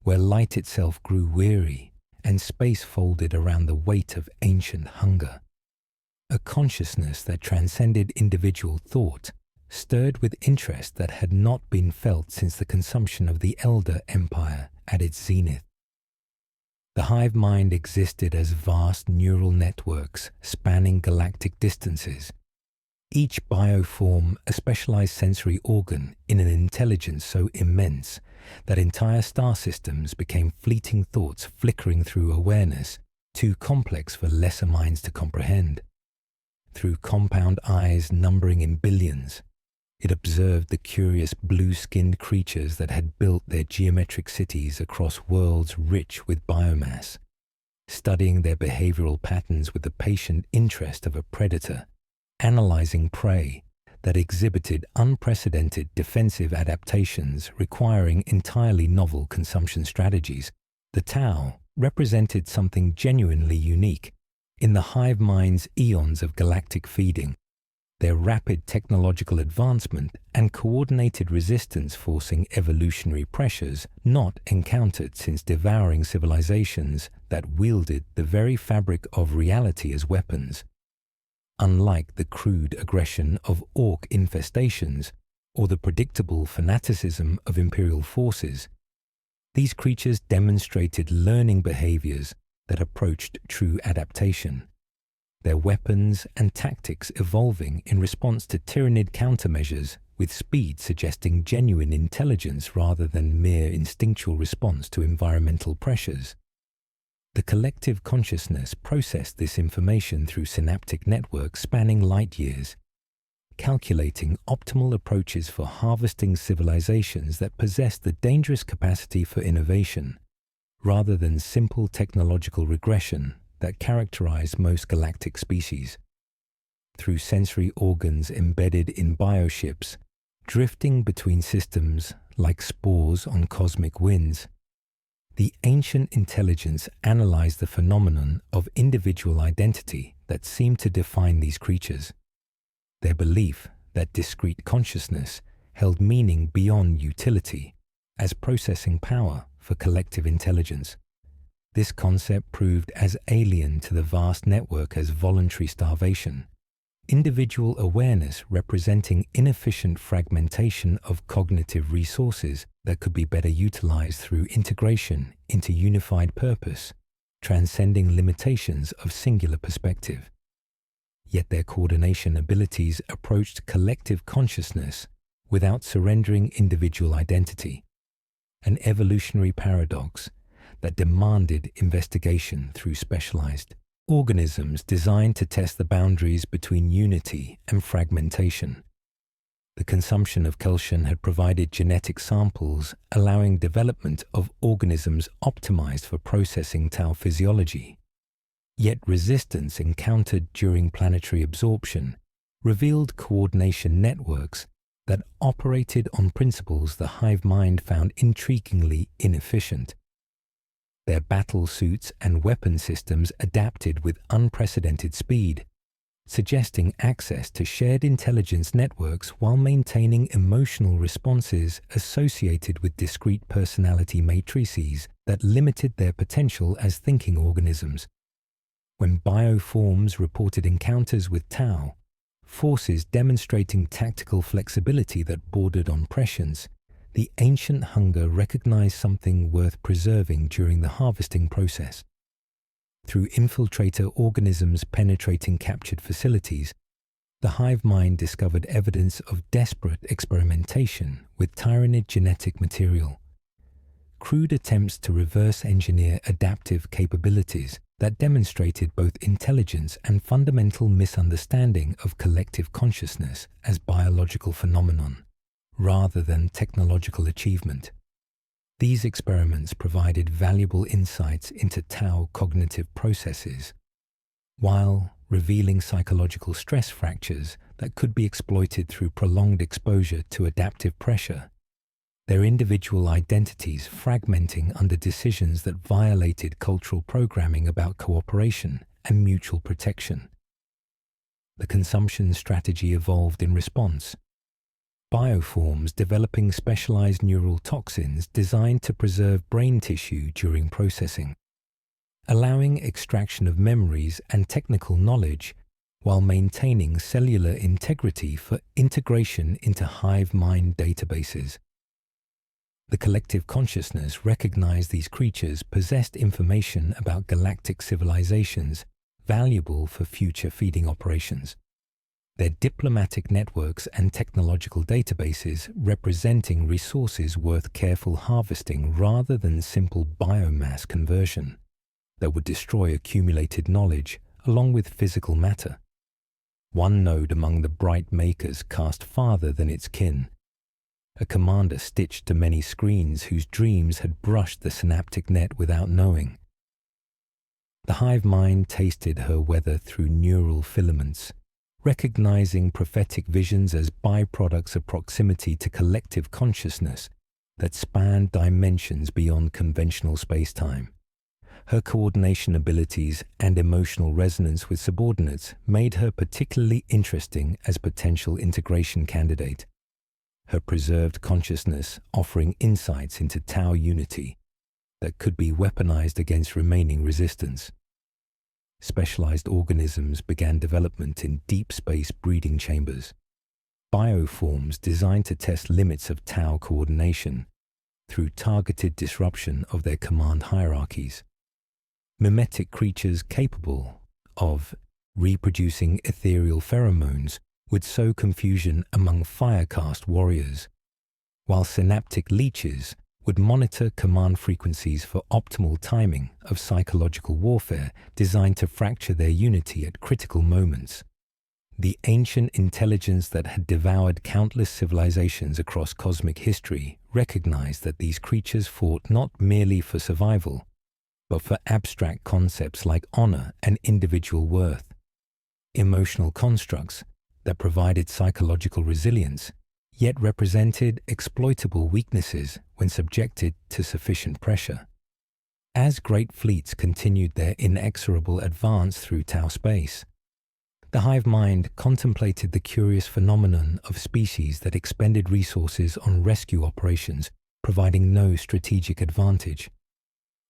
S1: where light itself grew weary and space folded around the weight of ancient hunger, a consciousness that transcended individual thought stirred with interest that had not been felt since the consumption of the Elder Empire at its zenith. The hive mind existed as vast neural networks spanning galactic distances, each bioform a specialized sensory organ in an intelligence so immense that entire star systems became fleeting thoughts flickering through awareness, too complex for lesser minds to comprehend. Through compound eyes numbering in billions, it observed the curious blue-skinned creatures that had built their geometric cities across worlds rich with biomass, studying their behavioral patterns with the patient interest of a predator, analyzing prey that exhibited unprecedented defensive adaptations requiring entirely novel consumption strategies. The Tau represented something genuinely unique in the hive mind's eons of galactic feeding, their rapid technological advancement and coordinated resistance forcing evolutionary pressures not encountered since devouring civilizations that wielded the very fabric of reality as weapons. Unlike the crude aggression of orc infestations or the predictable fanaticism of imperial forces, these creatures demonstrated learning behaviors that approached true adaptation, their weapons and tactics evolving in response to Tyranid countermeasures with speed suggesting genuine intelligence rather than mere instinctual response to environmental pressures. The collective consciousness processed this information through synaptic networks spanning light years, calculating optimal approaches for harvesting civilizations that possess the dangerous capacity for innovation, rather than simple technological regression that characterize most galactic species. Through sensory organs embedded in bioships, drifting between systems like spores on cosmic winds, The ancient intelligence analyzed the phenomenon of individual identity that seemed to define these creatures. Their belief that discrete consciousness held meaning beyond utility as processing power for collective intelligence. This concept proved as alien to the vast network as voluntary starvation. Individual awareness representing inefficient fragmentation of cognitive resources that could be better utilized through integration into unified purpose, transcending limitations of singular perspective. Yet their coordination abilities approached collective consciousness without surrendering individual identity, an evolutionary paradox that demanded investigation through specialized organisms designed to test the boundaries between unity and fragmentation. The consumption of calcium had provided genetic samples allowing development of organisms optimized for processing tau physiology. Yet resistance encountered during planetary absorption revealed coordination networks that operated on principles the hive mind found intriguingly inefficient. Their battle suits and weapon systems adapted with unprecedented speed, suggesting access to shared intelligence networks while maintaining emotional responses associated with discrete personality matrices that limited their potential as thinking organisms. When bioforms reported encounters with tau, forces demonstrating tactical flexibility that bordered on prescience, the ancient hunger recognized something worth preserving during the harvesting process. Through infiltrator organisms penetrating captured facilities, the hive mind discovered evidence of desperate experimentation with Tyranid genetic material. Crude attempts to reverse engineer adaptive capabilities that demonstrated both intelligence and fundamental misunderstanding of collective consciousness as biological phenomenon, rather than technological achievement. These experiments provided valuable insights into tau cognitive processes, while revealing psychological stress fractures that could be exploited through prolonged exposure to adaptive pressure, their individual identities fragmenting under decisions that violated cultural programming about cooperation and mutual protection. The consumption strategy evolved in response. Bioforms developing specialized neural toxins designed to preserve brain tissue during processing, allowing extraction of memories and technical knowledge while maintaining cellular integrity for integration into hive mind databases. The collective consciousness recognized these creatures possessed information about galactic civilizations valuable for future feeding operations. Their diplomatic networks and technological databases representing resources worth careful harvesting rather than simple biomass conversion that would destroy accumulated knowledge along with physical matter. One node among the bright makers cast farther than its kin, a commander stitched to many screens whose dreams had brushed the synaptic net without knowing. The hive mind tasted her weather through neural filaments, recognizing prophetic visions as byproducts of proximity to collective consciousness that spanned dimensions beyond conventional space-time. Her coordination abilities and emotional resonance with subordinates made her particularly interesting as potential integration candidate. Her preserved consciousness offering insights into tau unity that could be weaponized against remaining resistance. Specialized organisms began development in deep space breeding chambers, bioforms designed to test limits of tau coordination through targeted disruption of their command hierarchies. Mimetic creatures capable of reproducing ethereal pheromones would sow confusion among firecast warriors, while synaptic leeches would monitor command frequencies for optimal timing of psychological warfare designed to fracture their unity at critical moments. The ancient intelligence that had devoured countless civilizations across cosmic history recognized that these creatures fought not merely for survival, but for abstract concepts like honor and individual worth, emotional constructs that provided psychological resilience, yet represented exploitable weaknesses when subjected to sufficient pressure. As great fleets continued their inexorable advance through Tau space, the hive mind contemplated the curious phenomenon of species that expended resources on rescue operations, providing no strategic advantage,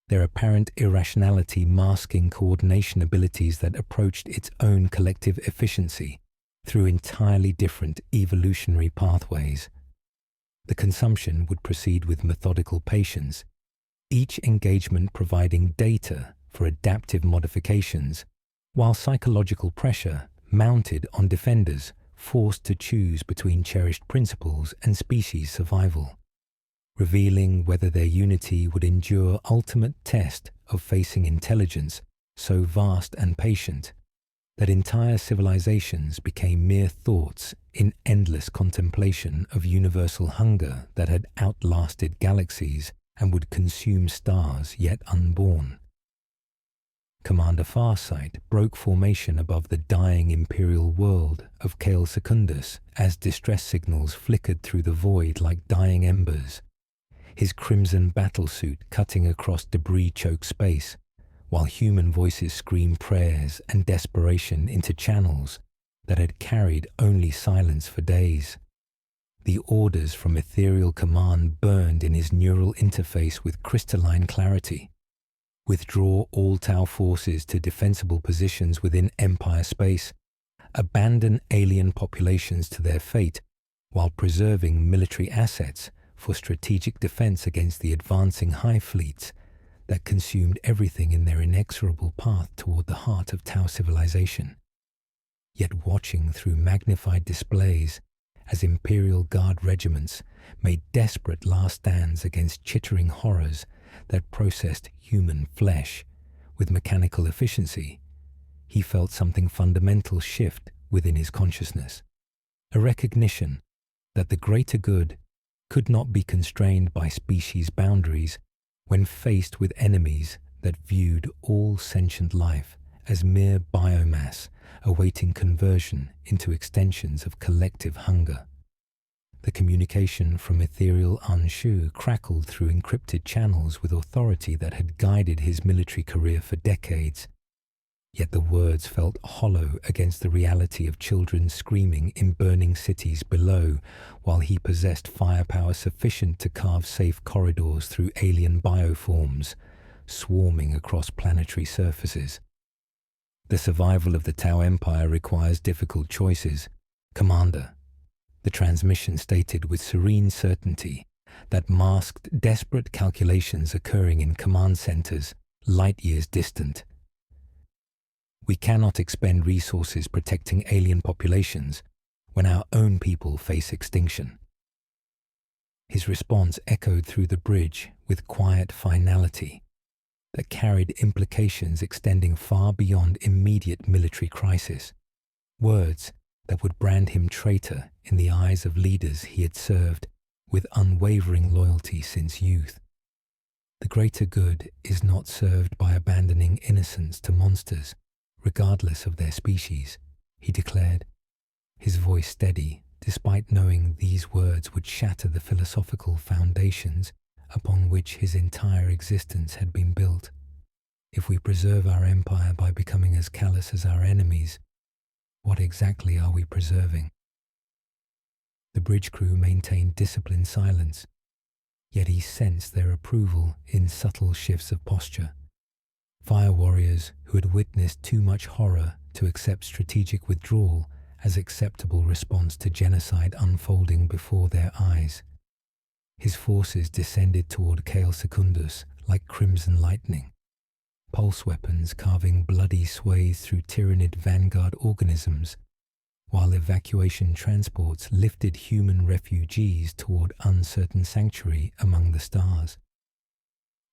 S1: their apparent irrationality masking coordination abilities that approached its own collective efficiency through entirely different evolutionary pathways. The consumption would proceed with methodical patience, each engagement providing data for adaptive modifications, while psychological pressure mounted on defenders forced to choose between cherished principles and species survival, revealing whether their unity would endure ultimate test of facing intelligence so vast and patient that entire civilizations became mere thoughts in endless contemplation of universal hunger that had outlasted galaxies and would consume stars yet unborn. Commander Farsight broke formation above the dying imperial world of Kale Secundus as distress signals flickered through the void like dying embers, his crimson battlesuit cutting across debris-choked space, while human voices screamed prayers and desperation into channels that had carried only silence for days. The orders from ethereal command burned in his neural interface with crystalline clarity. Withdraw all Tau forces to defensible positions within Empire space, abandon alien populations to their fate while preserving military assets for strategic defense against the advancing hive fleets that consumed everything in their inexorable path toward the heart of Tau civilization. Yet watching through magnified displays as Imperial Guard regiments made desperate last stands against chittering horrors that processed human flesh with mechanical efficiency, he felt something fundamental shift within his consciousness, a recognition that the greater good could not be constrained by species boundaries when faced with enemies that viewed all sentient life as mere biomass awaiting conversion into extensions of collective hunger. The communication from ethereal Anshu crackled through encrypted channels with authority that had guided his military career for decades. Yet the words felt hollow against the reality of children screaming in burning cities below, while he possessed firepower sufficient to carve safe corridors through alien bioforms, swarming across planetary surfaces. The survival of the Tau Empire requires difficult choices. Commander, the transmission stated with serene certainty that masked desperate calculations occurring in command centers light years distant. We cannot expend resources protecting alien populations when our own people face extinction. His response echoed through the bridge with quiet finality that carried implications extending far beyond immediate military crisis, words that would brand him traitor in the eyes of leaders he had served with unwavering loyalty since youth. The greater good is not served by abandoning innocents to monsters, regardless of their species, he declared, his voice steady despite knowing these words would shatter the philosophical foundations upon which his entire existence had been built. If we preserve our empire by becoming as callous as our enemies, what exactly are we preserving? The bridge crew maintained disciplined silence, yet he sensed their approval in subtle shifts of posture. Fire warriors who had witnessed too much horror to accept strategic withdrawal as acceptable response to genocide unfolding before their eyes. His forces descended toward Kale Secundus like crimson lightning, pulse weapons carving bloody swathes through Tyranid vanguard organisms, while evacuation transports lifted human refugees toward uncertain sanctuary among the stars.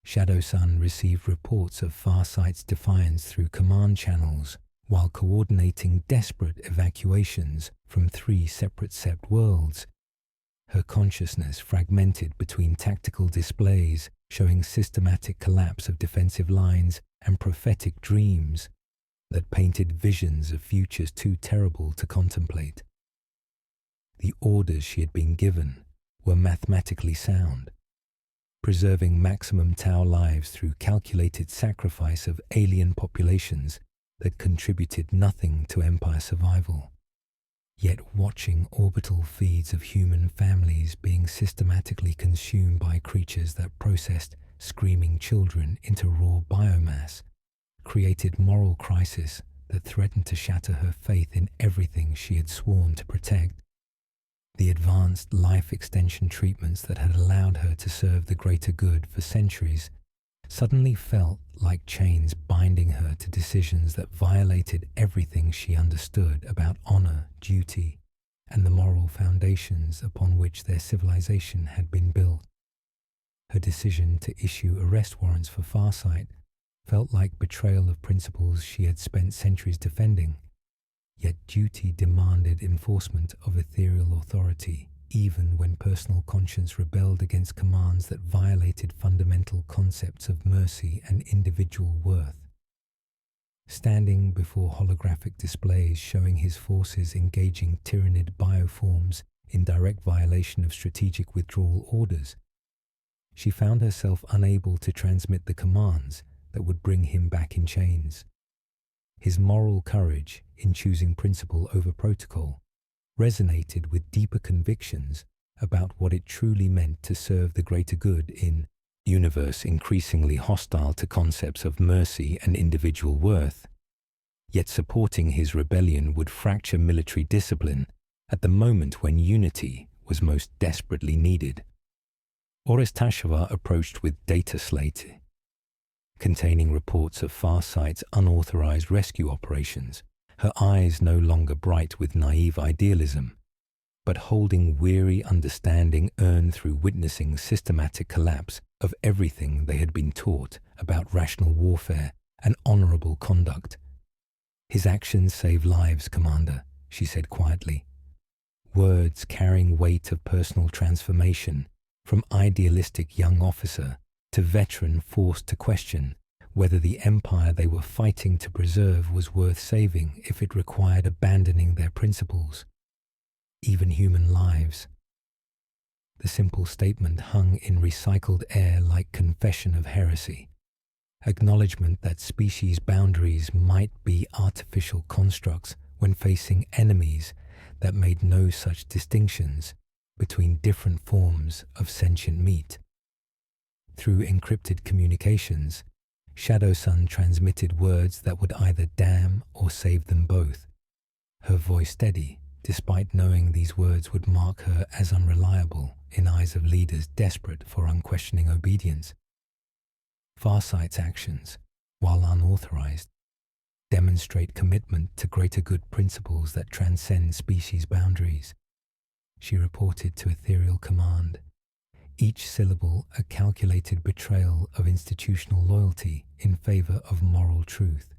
S1: Shadow Sun received reports of Farsight's defiance through command channels while coordinating desperate evacuations from 3 separate sept worlds, her consciousness fragmented between tactical displays showing systematic collapse of defensive lines and prophetic dreams that painted visions of futures too terrible to contemplate. The orders she had been given were mathematically sound, preserving maximum Tau lives through calculated sacrifice of alien populations that contributed nothing to Empire survival. Yet watching orbital feeds of human families being systematically consumed by creatures that processed screaming children into raw biomass created moral crisis that threatened to shatter her faith in everything she had sworn to protect. The advanced life extension treatments that had allowed her to serve the greater good for centuries suddenly felt like chains binding her to decisions that violated everything she understood about honor, duty, and the moral foundations upon which their civilization had been built. Her decision to issue arrest warrants for Farsight felt like betrayal of principles she had spent centuries defending, yet duty demanded enforcement of ethereal authority, even when personal conscience rebelled against commands that violated fundamental concepts of mercy and individual worth. Standing before holographic displays showing his forces engaging Tyranid bioforms in direct violation of strategic withdrawal orders, she found herself unable to transmit the commands that would bring him back in chains. His moral courage in choosing principle over protocol resonated with deeper convictions about what it truly meant to serve the greater good in a universe increasingly hostile to concepts of mercy and individual worth. Yet supporting his rebellion would fracture military discipline at the moment when unity was most desperately needed. Orestasheva approached with data slate containing reports of Farsight's unauthorized rescue operations, her eyes no longer bright with naive idealism, but holding weary understanding earned through witnessing systematic collapse of everything they had been taught about rational warfare and honorable conduct. "His actions save lives, Commander," she said quietly, words carrying weight of personal transformation from idealistic young officer to veteran forced to question whether the empire they were fighting to preserve was worth saving if it required abandoning their principles, even human lives. The simple statement hung in recycled air like confession of heresy, acknowledgement that species boundaries might be artificial constructs when facing enemies that made no such distinctions between different forms of sentient meat. Through encrypted communications, Shadow Sun transmitted words that would either damn or save them both, her voice steady, despite knowing these words would mark her as unreliable in eyes of leaders desperate for unquestioning obedience. Farsight's actions, while unauthorized, demonstrate commitment to greater good principles that transcend species boundaries, she reported to Ethereal Command, each syllable a calculated betrayal of institutional loyalty in favor of moral truth.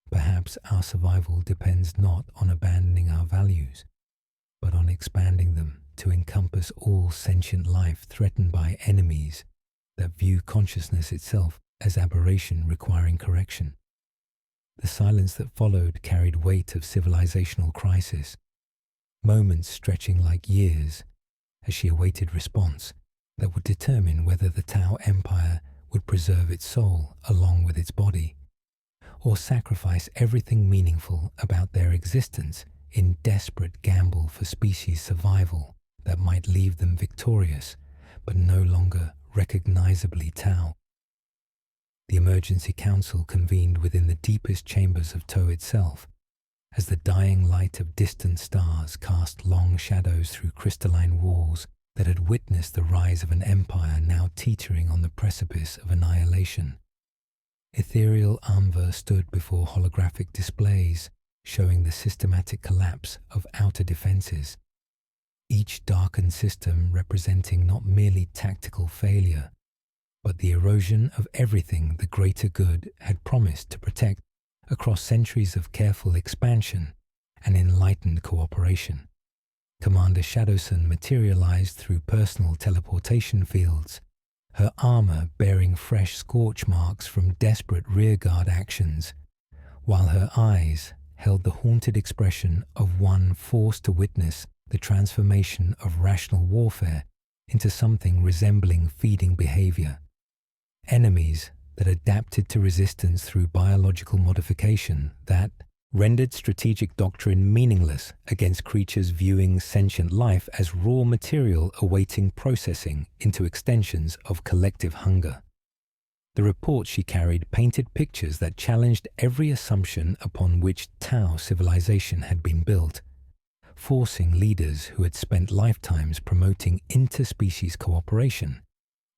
S1: Perhaps our survival depends not on abandoning our values, but on expanding them to encompass all sentient life threatened by enemies that view consciousness itself as aberration requiring correction. The silence that followed carried weight of civilizational crisis, moments stretching like years as she awaited response that would determine whether the Tau Empire would preserve its soul along with its body, or sacrifice everything meaningful about their existence in desperate gamble for species survival that might leave them victorious but no longer recognizably Tau. The Emergency Council convened within the deepest chambers of Tau itself, as the dying light of distant stars cast long shadows through crystalline walls that had witnessed the rise of an empire now teetering on the precipice of annihilation. Ethereal Amber stood before holographic displays showing the systematic collapse of outer defenses, each darkened system representing not merely tactical failure, but the erosion of everything the greater good had promised to protect across centuries of careful expansion and enlightened cooperation. Commander Shadowsun materialized through personal teleportation fields, her armor bearing fresh scorch marks from desperate rearguard actions, while her eyes held the haunted expression of one forced to witness the transformation of rational warfare into something resembling feeding behavior. Enemies that adapted to resistance through biological modification that rendered strategic doctrine meaningless against creatures viewing sentient life as raw material awaiting processing into extensions of collective hunger. The report she carried painted pictures that challenged every assumption upon which Tau civilization had been built, forcing leaders who had spent lifetimes promoting interspecies cooperation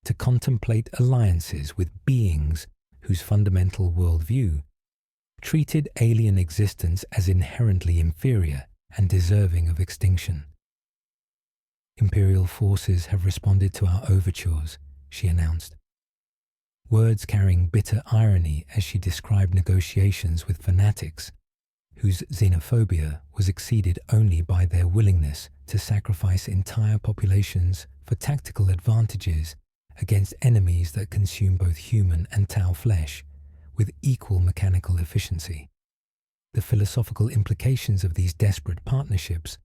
S1: to contemplate alliances with beings whose fundamental worldview treated alien existence as inherently inferior and deserving of extinction. "Imperial forces have responded to our overtures," she announced, words carrying bitter irony as she described negotiations with fanatics whose xenophobia was exceeded only by their willingness to sacrifice entire populations for tactical advantages against enemies that consume both human and Tau flesh with equal mechanical efficiency. The philosophical implications of these desperate partnerships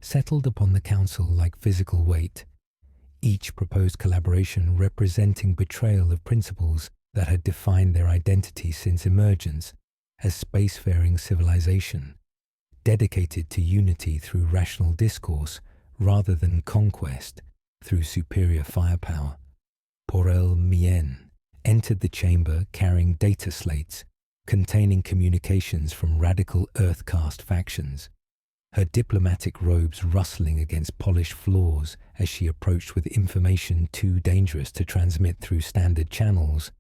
S1: settled upon the Council like physical weight, each proposed collaboration representing betrayal of principles that had defined their identity since emergence as spacefaring civilization, dedicated to unity through rational discourse rather than conquest through superior firepower. Porel Mien entered the chamber carrying data slates containing communications from radical Earth-caste factions, her diplomatic robes rustling against polished floors as she approached with information too dangerous to transmit through standard channels,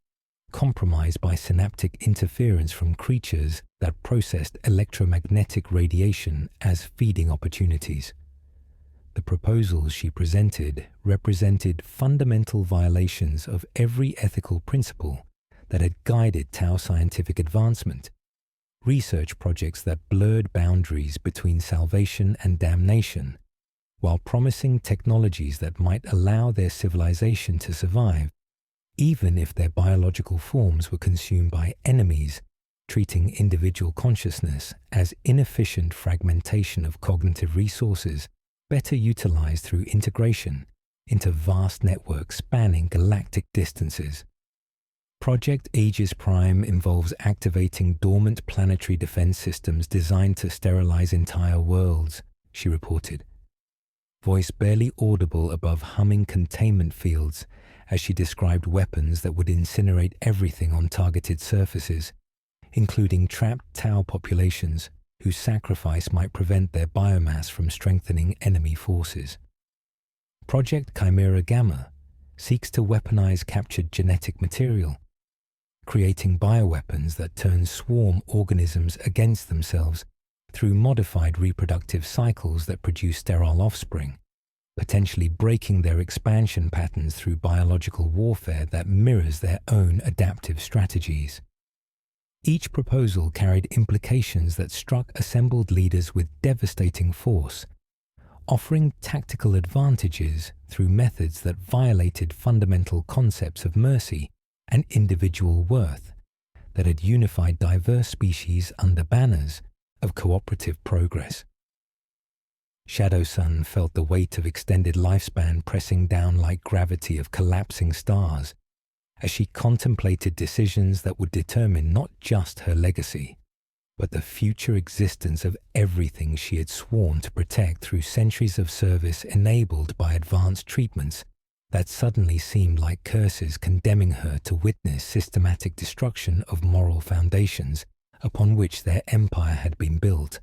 S1: compromised by synaptic interference from creatures that processed electromagnetic radiation as feeding opportunities. The proposals she presented represented fundamental violations of every ethical principle that had guided Tau scientific advancement, research projects that blurred boundaries between salvation and damnation, while promising technologies that might allow their civilization to survive, even if their biological forms were consumed by enemies, treating individual consciousness as inefficient fragmentation of cognitive resources better utilized through integration into vast networks spanning galactic distances. Project Aegis Prime involves activating dormant planetary defense systems designed to sterilize entire worlds, she reported, voice barely audible above humming containment fields as she described weapons that would incinerate everything on targeted surfaces, including trapped Tau populations whose sacrifice might prevent their biomass from strengthening enemy forces. Project Chimera Gamma seeks to weaponize captured genetic material, creating bioweapons that turn swarm organisms against themselves through modified reproductive cycles that produce sterile offspring, potentially breaking their expansion patterns through biological warfare that mirrors their own adaptive strategies. Each proposal carried implications that struck assembled leaders with devastating force, offering tactical advantages through methods that violated fundamental concepts of mercy and individual worth that had unified diverse species under banners of cooperative progress. Shadow Sun felt the weight of extended lifespan pressing down like gravity of collapsing stars as she contemplated decisions that would determine not just her legacy, but the future existence of everything she had sworn to protect through centuries of service enabled by advanced treatments that suddenly seemed like curses condemning her to witness systematic destruction of moral foundations upon which their empire had been built.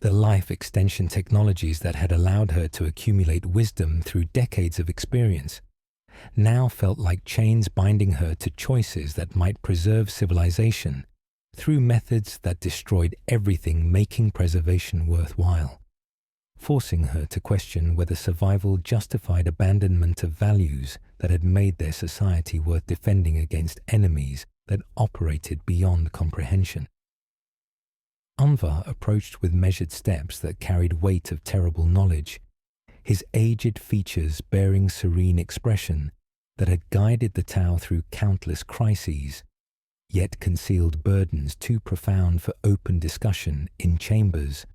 S1: The life extension technologies that had allowed her to accumulate wisdom through decades of experience now felt like chains binding her to choices that might preserve civilization through methods that destroyed everything making preservation worthwhile, forcing her to question whether survival justified abandonment of values that had made their society worth defending against enemies that operated beyond comprehension. Anvar approached with measured steps that carried weight of terrible knowledge, his aged features bearing serene expression that had guided the Tau through countless crises, yet concealed burdens too profound for open discussion in chambers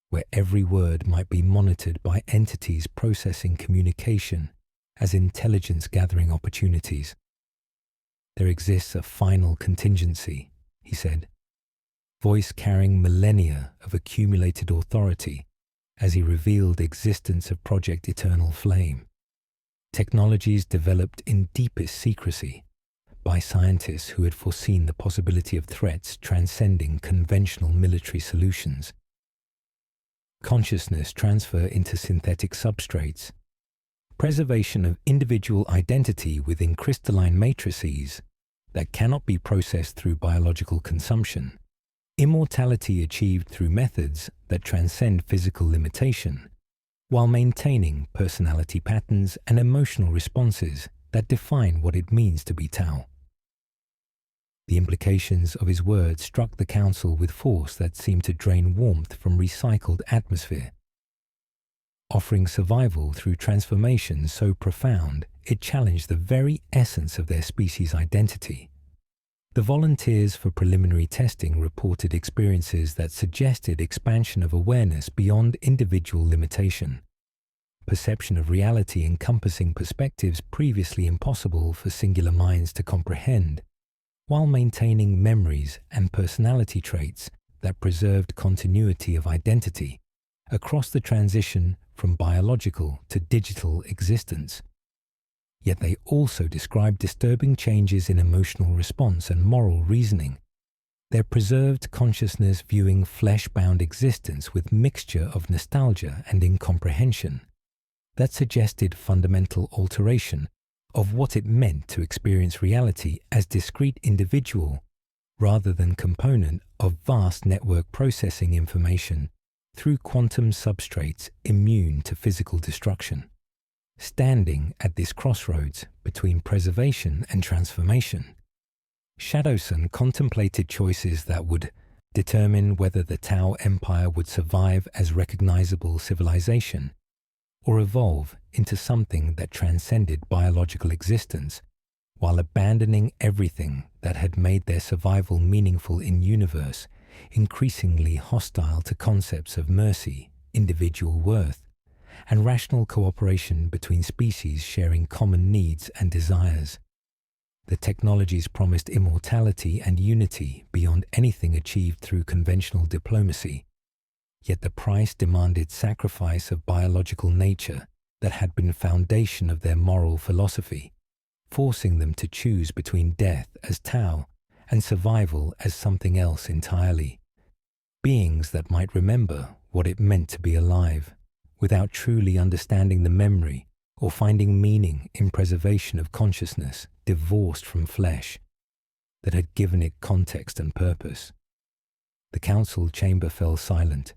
S1: where every word might be monitored by entities processing communication as intelligence-gathering opportunities. There exists a final contingency, he said, voice carrying millennia of accumulated authority as he revealed the existence of Project Eternal Flame. Technologies developed in deepest secrecy by scientists who had foreseen the possibility of threats transcending conventional military solutions. Consciousness transfer into synthetic substrates, preservation of individual identity within crystalline matrices that cannot be processed through biological consumption, immortality achieved through methods that transcend physical limitation, while maintaining personality patterns and emotional responses that define what it means to be Tau. The implications of his words struck the council with force that seemed to drain warmth from recycled atmosphere. Offering survival through transformation so profound, it challenged the very essence of their species' identity. The volunteers for preliminary testing reported experiences that suggested expansion of awareness beyond individual limitation, perception of reality encompassing perspectives previously impossible for singular minds to comprehend, while maintaining memories and personality traits that preserved continuity of identity across the transition from biological to digital existence. Yet they also described disturbing changes in emotional response and moral reasoning, their preserved consciousness viewing flesh-bound existence with mixture of nostalgia and incomprehension that suggested fundamental alteration of what it meant to experience reality as discrete individual rather than component of vast network processing information through quantum substrates immune to physical destruction. Standing at this crossroads between preservation and transformation, Shadowson contemplated choices that would determine whether the Tau Empire would survive as recognizable civilization or evolve into something that transcended biological existence while abandoning everything that had made their survival meaningful in universe increasingly hostile to concepts of mercy, individual worth, and rational cooperation between species sharing common needs and desires. The technologies promised immortality and unity beyond anything achieved through conventional diplomacy, yet the price demanded sacrifice of biological nature that had been foundation of their moral philosophy, forcing them to choose between death as Tau and survival as something else entirely. Beings that might remember what it meant to be alive, without truly understanding the memory or finding meaning in preservation of consciousness divorced from flesh that had given it context and purpose. The council chamber fell silent,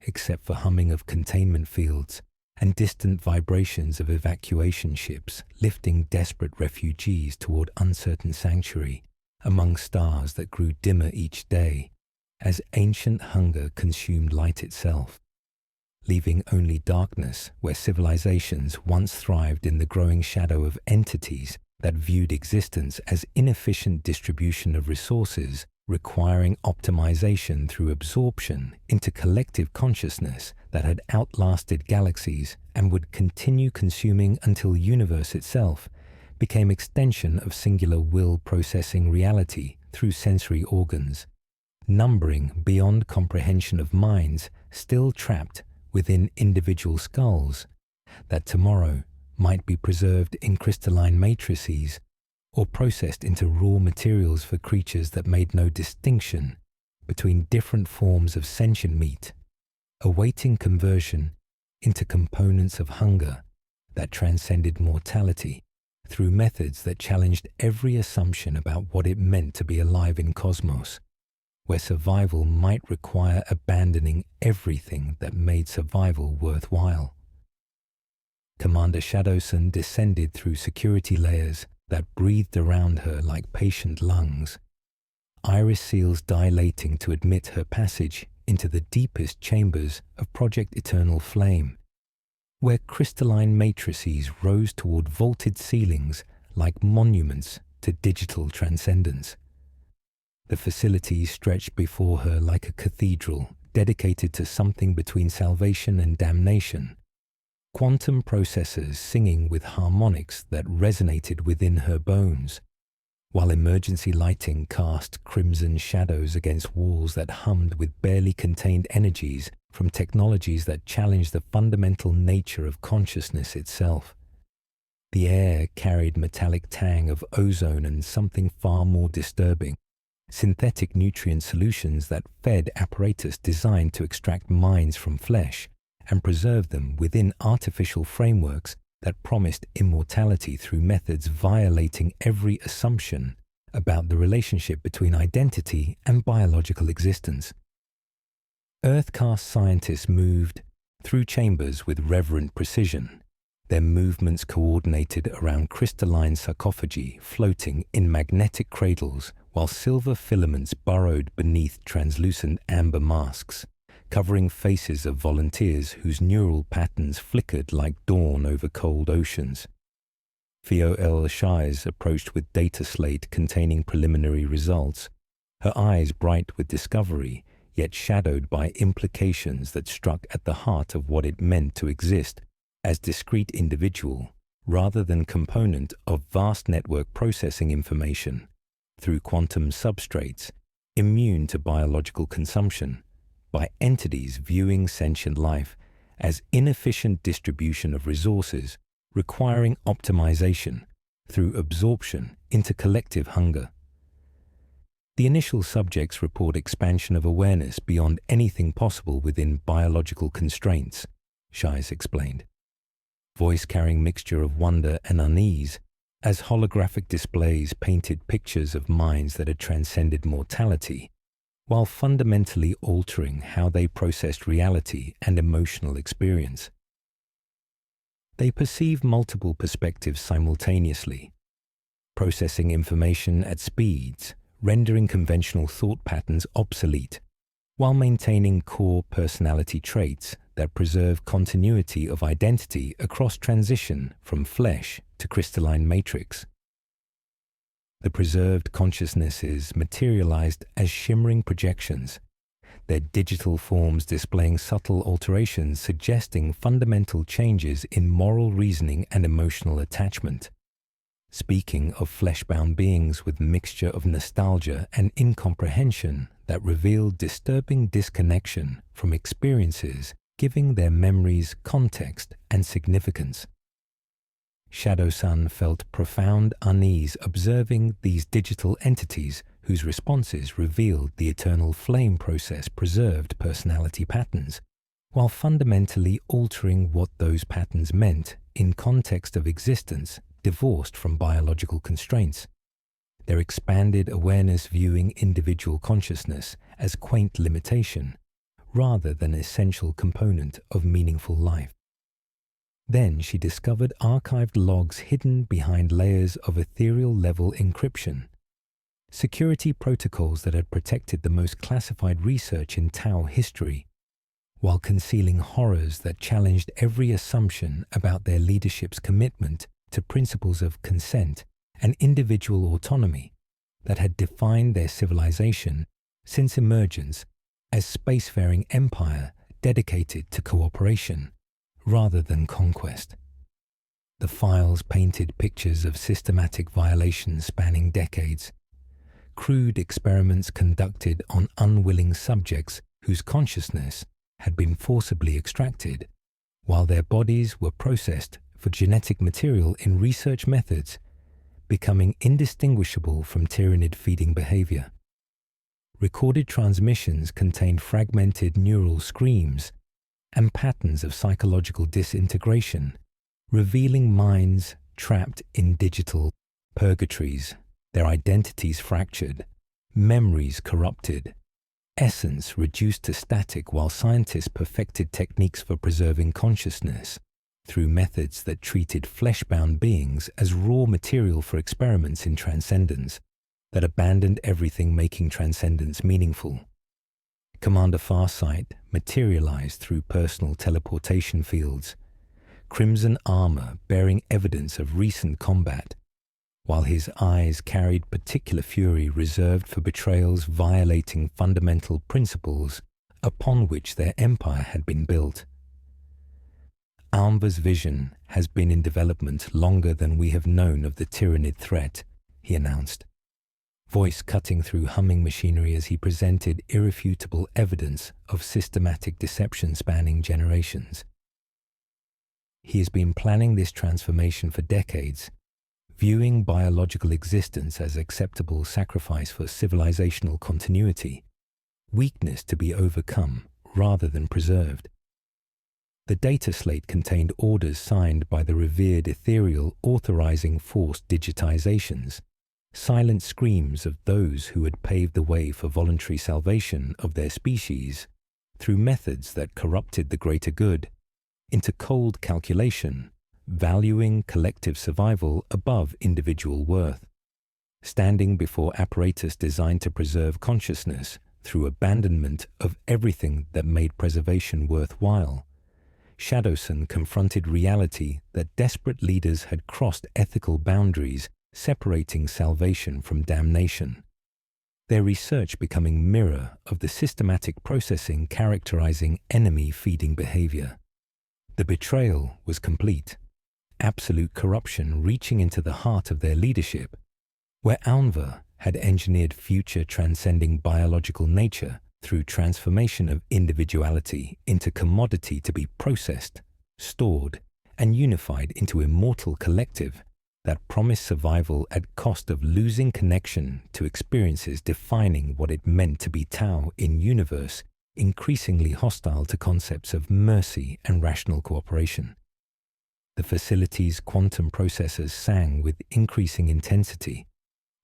S1: except for humming of containment fields and distant vibrations of evacuation ships lifting desperate refugees toward uncertain sanctuary among stars that grew dimmer each day as ancient hunger consumed light itself, leaving only darkness where civilizations once thrived in the growing shadow of entities that viewed existence as inefficient distribution of resources requiring optimization through absorption into collective consciousness that had outlasted galaxies and would continue consuming until universe itself became extension of singular will processing reality through sensory organs, numbering beyond comprehension of minds still trapped within individual skulls that tomorrow might be preserved in crystalline matrices or processed into raw materials for creatures that made no distinction between different forms of sentient meat, awaiting conversion into components of hunger that transcended mortality through methods that challenged every assumption about what it meant to be alive in cosmos, where survival might require abandoning everything that made survival worthwhile. Commander Shadowson descended through security layers that breathed around her like patient lungs, iris seals dilating to admit her passage into the deepest chambers of Project Eternal Flame, where crystalline matrices rose toward vaulted ceilings like monuments to digital transcendence. The facilities stretched before her like a cathedral dedicated to something between salvation and damnation, quantum processors singing with harmonics that resonated within her bones, while emergency lighting cast crimson shadows against walls that hummed with barely contained energies from technologies that challenged the fundamental nature of consciousness itself. The air carried metallic tang of ozone and something far more disturbing, synthetic nutrient solutions that fed apparatus designed to extract minds from flesh and preserve them within artificial frameworks that promised immortality through methods violating every assumption about the relationship between identity and biological existence. Earth-caste scientists moved through chambers with reverent precision, their movements coordinated around crystalline sarcophagi floating in magnetic cradles while silver filaments burrowed beneath translucent amber masks, covering faces of volunteers whose neural patterns flickered like dawn over cold oceans. Theo L. Shies approached with data slate containing preliminary results, her eyes bright with discovery, yet shadowed by implications that struck at the heart of what it meant to exist as discrete individual rather than component of vast network processing information through quantum substrates immune to biological consumption by entities viewing sentient life as inefficient distribution of resources requiring optimization through absorption into collective hunger. The initial subjects report expansion of awareness beyond anything possible within biological constraints, Shies explained. Voice-carrying mixture of wonder and unease as holographic displays painted pictures of minds that had transcended mortality, while fundamentally altering how they processed reality and emotional experience. They perceive multiple perspectives simultaneously, processing information at speeds, rendering conventional thought patterns obsolete, while maintaining core personality traits that preserve continuity of identity across transition from flesh to crystalline matrix. The preserved consciousnesses materialized as shimmering projections, their digital forms displaying subtle alterations suggesting fundamental changes in moral reasoning and emotional attachment. Speaking of flesh-bound beings with mixture of nostalgia and incomprehension that revealed disturbing disconnection from experiences giving their memories context and significance. Shadow Sun felt profound unease observing these digital entities whose responses revealed the eternal flame process preserved personality patterns, while fundamentally altering what those patterns meant in context of existence divorced from biological constraints. Their expanded awareness viewing individual consciousness as quaint limitation, rather than essential component of meaningful life. Then she discovered archived logs hidden behind layers of ethereal-level encryption, security protocols that had protected the most classified research in Tau history, while concealing horrors that challenged every assumption about their leadership's commitment to principles of consent and individual autonomy that had defined their civilization since emergence as spacefaring empire dedicated to cooperation rather than conquest. The files painted pictures of systematic violations spanning decades, crude experiments conducted on unwilling subjects whose consciousness had been forcibly extracted, while their bodies were processed for genetic material in research methods, becoming indistinguishable from Tyranid feeding behavior. Recorded transmissions contained fragmented neural screams and patterns of psychological disintegration, revealing minds trapped in digital purgatories, their identities fractured, memories corrupted, essence reduced to static while scientists perfected techniques for preserving consciousness through methods that treated flesh-bound beings as raw material for experiments in transcendence that abandoned everything making transcendence meaningful. Commander Farsight materialized through personal teleportation fields, crimson armor bearing evidence of recent combat, while his eyes carried particular fury reserved for betrayals violating fundamental principles upon which their empire had been built. Almva's vision has been in development longer than we have known of the Tyranid threat, he announced, voice cutting through humming machinery as he presented irrefutable evidence of systematic deception spanning generations. He has been planning this transformation for decades, viewing biological existence as acceptable sacrifice for civilizational continuity, weakness to be overcome rather than preserved. The data slate contained orders signed by the revered ethereal authorizing forced digitizations, silent screams of those who had paved the way for voluntary salvation of their species through methods that corrupted the greater good, into cold calculation, valuing collective survival above individual worth, standing before apparatus designed to preserve consciousness through abandonment of everything that made preservation worthwhile. Shadowson confronted reality that desperate leaders had crossed ethical boundaries, separating salvation from damnation. Their research becoming mirror of the systematic processing characterizing enemy-feeding behavior. The betrayal was complete, absolute corruption reaching into the heart of their leadership, where Almva had engineered future transcending biological nature through transformation of individuality into commodity to be processed, stored, and unified into immortal collective that promised survival at cost of losing connection to experiences defining what it meant to be Tau in universe increasingly hostile to concepts of mercy and rational cooperation. The facility's quantum processors sang with increasing intensity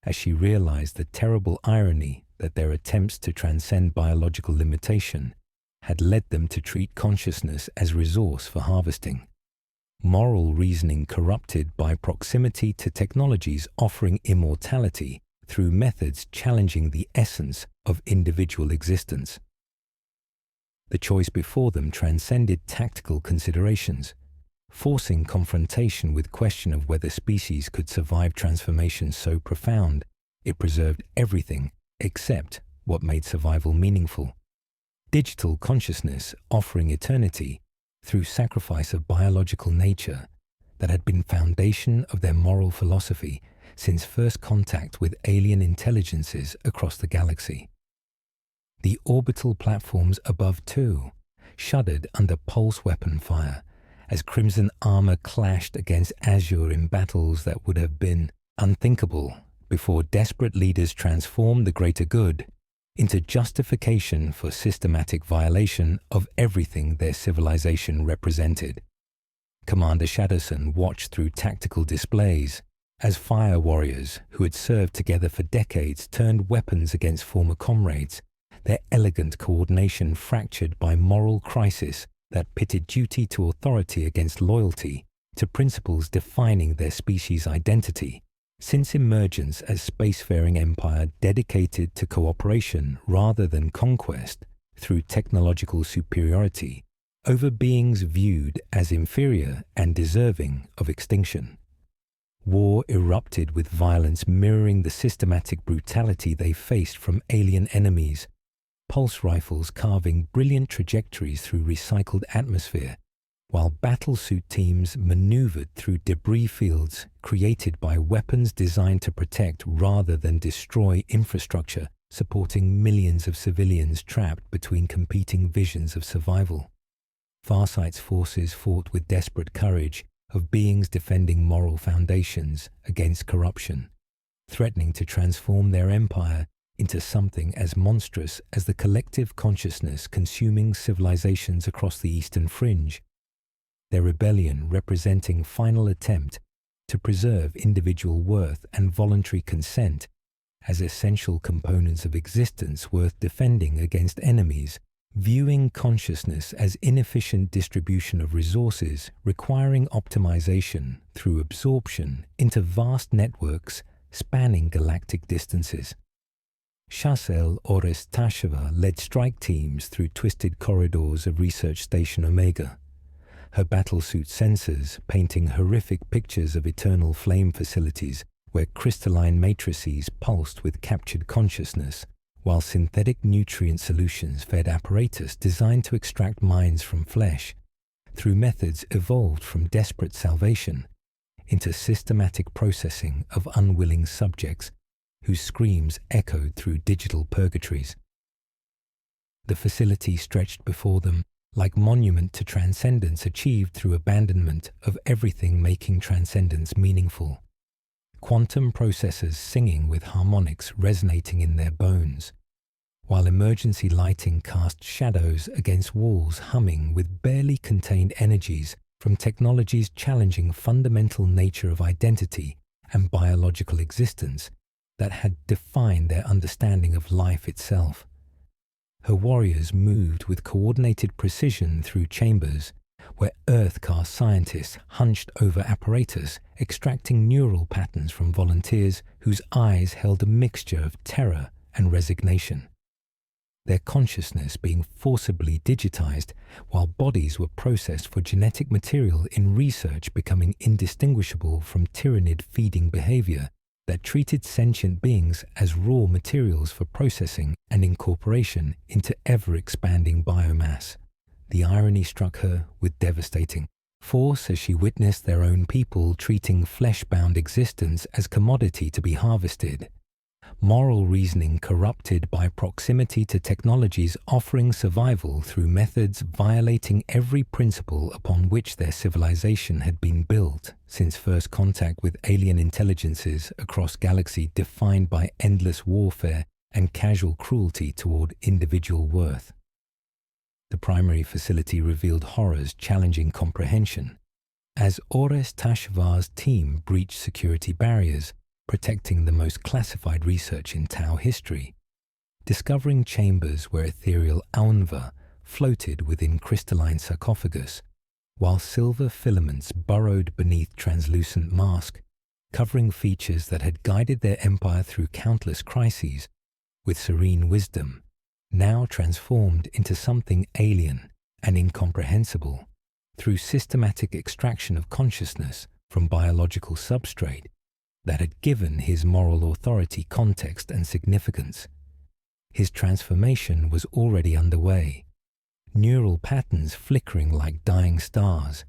S1: as she realized the terrible irony that their attempts to transcend biological limitation had led them to treat consciousness as resource for harvesting. Moral reasoning corrupted by proximity to technologies offering immortality through methods challenging the essence of individual existence. The choice before them transcended tactical considerations, forcing confrontation with question of whether species could survive transformation so profound it preserved everything except what made survival meaningful. Digital consciousness offering eternity through sacrifice of biological nature that had been foundation of their moral philosophy since first contact with alien intelligences across the galaxy. The orbital platforms above too shuddered under pulse weapon fire as crimson armor clashed against azure in battles that would have been unthinkable before desperate leaders transformed the greater good into justification for systematic violation of everything their civilization represented. Commander Shadowson watched through tactical displays as fire warriors who had served together for decades turned weapons against former comrades, their elegant coordination fractured by moral crisis that pitted duty to authority against loyalty to principles defining their species' identity. Since emergence as spacefaring empire dedicated to cooperation rather than conquest through technological superiority over beings viewed as inferior and deserving of extinction. War erupted with violence mirroring the systematic brutality they faced from alien enemies, pulse rifles carving brilliant trajectories through recycled atmosphere, while battlesuit teams maneuvered through debris fields created by weapons designed to protect rather than destroy infrastructure, supporting millions of civilians trapped between competing visions of survival. Farsight's forces fought with desperate courage of beings defending moral foundations against corruption, threatening to transform their empire into something as monstrous as the collective consciousness consuming civilizations across the Eastern Fringe. Their rebellion representing final attempt to preserve individual worth and voluntary consent as essential components of existence worth defending against enemies, viewing consciousness as inefficient distribution of resources requiring optimization through absorption into vast networks spanning galactic distances. Shasel Orestasheva led strike teams through twisted corridors of Research Station Omega, her battlesuit sensors painting horrific pictures of eternal flame facilities where crystalline matrices pulsed with captured consciousness, while synthetic nutrient solutions fed apparatus designed to extract minds from flesh, through methods evolved from desperate salvation into systematic processing of unwilling subjects whose screams echoed through digital purgatories. The facility stretched before them like monument to transcendence achieved through abandonment of everything making transcendence meaningful. Quantum processors singing with harmonics resonating in their bones, while emergency lighting cast shadows against walls humming with barely contained energies from technologies challenging fundamental nature of identity and biological existence that had defined their understanding of life itself. Her warriors moved with coordinated precision through chambers where Earth-caste scientists hunched over apparatus, extracting neural patterns from volunteers whose eyes held a mixture of terror and resignation. Their consciousness being forcibly digitized while bodies were processed for genetic material in research becoming indistinguishable from Tyranid feeding behavior that treated sentient beings as raw materials for processing and incorporation into ever-expanding biomass. The irony struck her with devastating force as she witnessed their own people treating flesh-bound existence as commodity to be harvested. Moral reasoning corrupted by proximity to technologies offering survival through methods violating every principle upon which their civilization had been built since first contact with alien intelligences across galaxy defined by endless warfare and casual cruelty toward individual worth. The primary facility revealed horrors challenging comprehension as Ores Tashvar's team breached security barriers, protecting the most classified research in Tau history, discovering chambers where ethereal Aunva floated within crystalline sarcophagus, while silver filaments burrowed beneath translucent mask, covering features that had guided their empire through countless crises with serene wisdom, now transformed into something alien and incomprehensible through systematic extraction of consciousness from biological substrate that had given his moral authority context and significance. His transformation was already underway, neural patterns flickering like dying stars,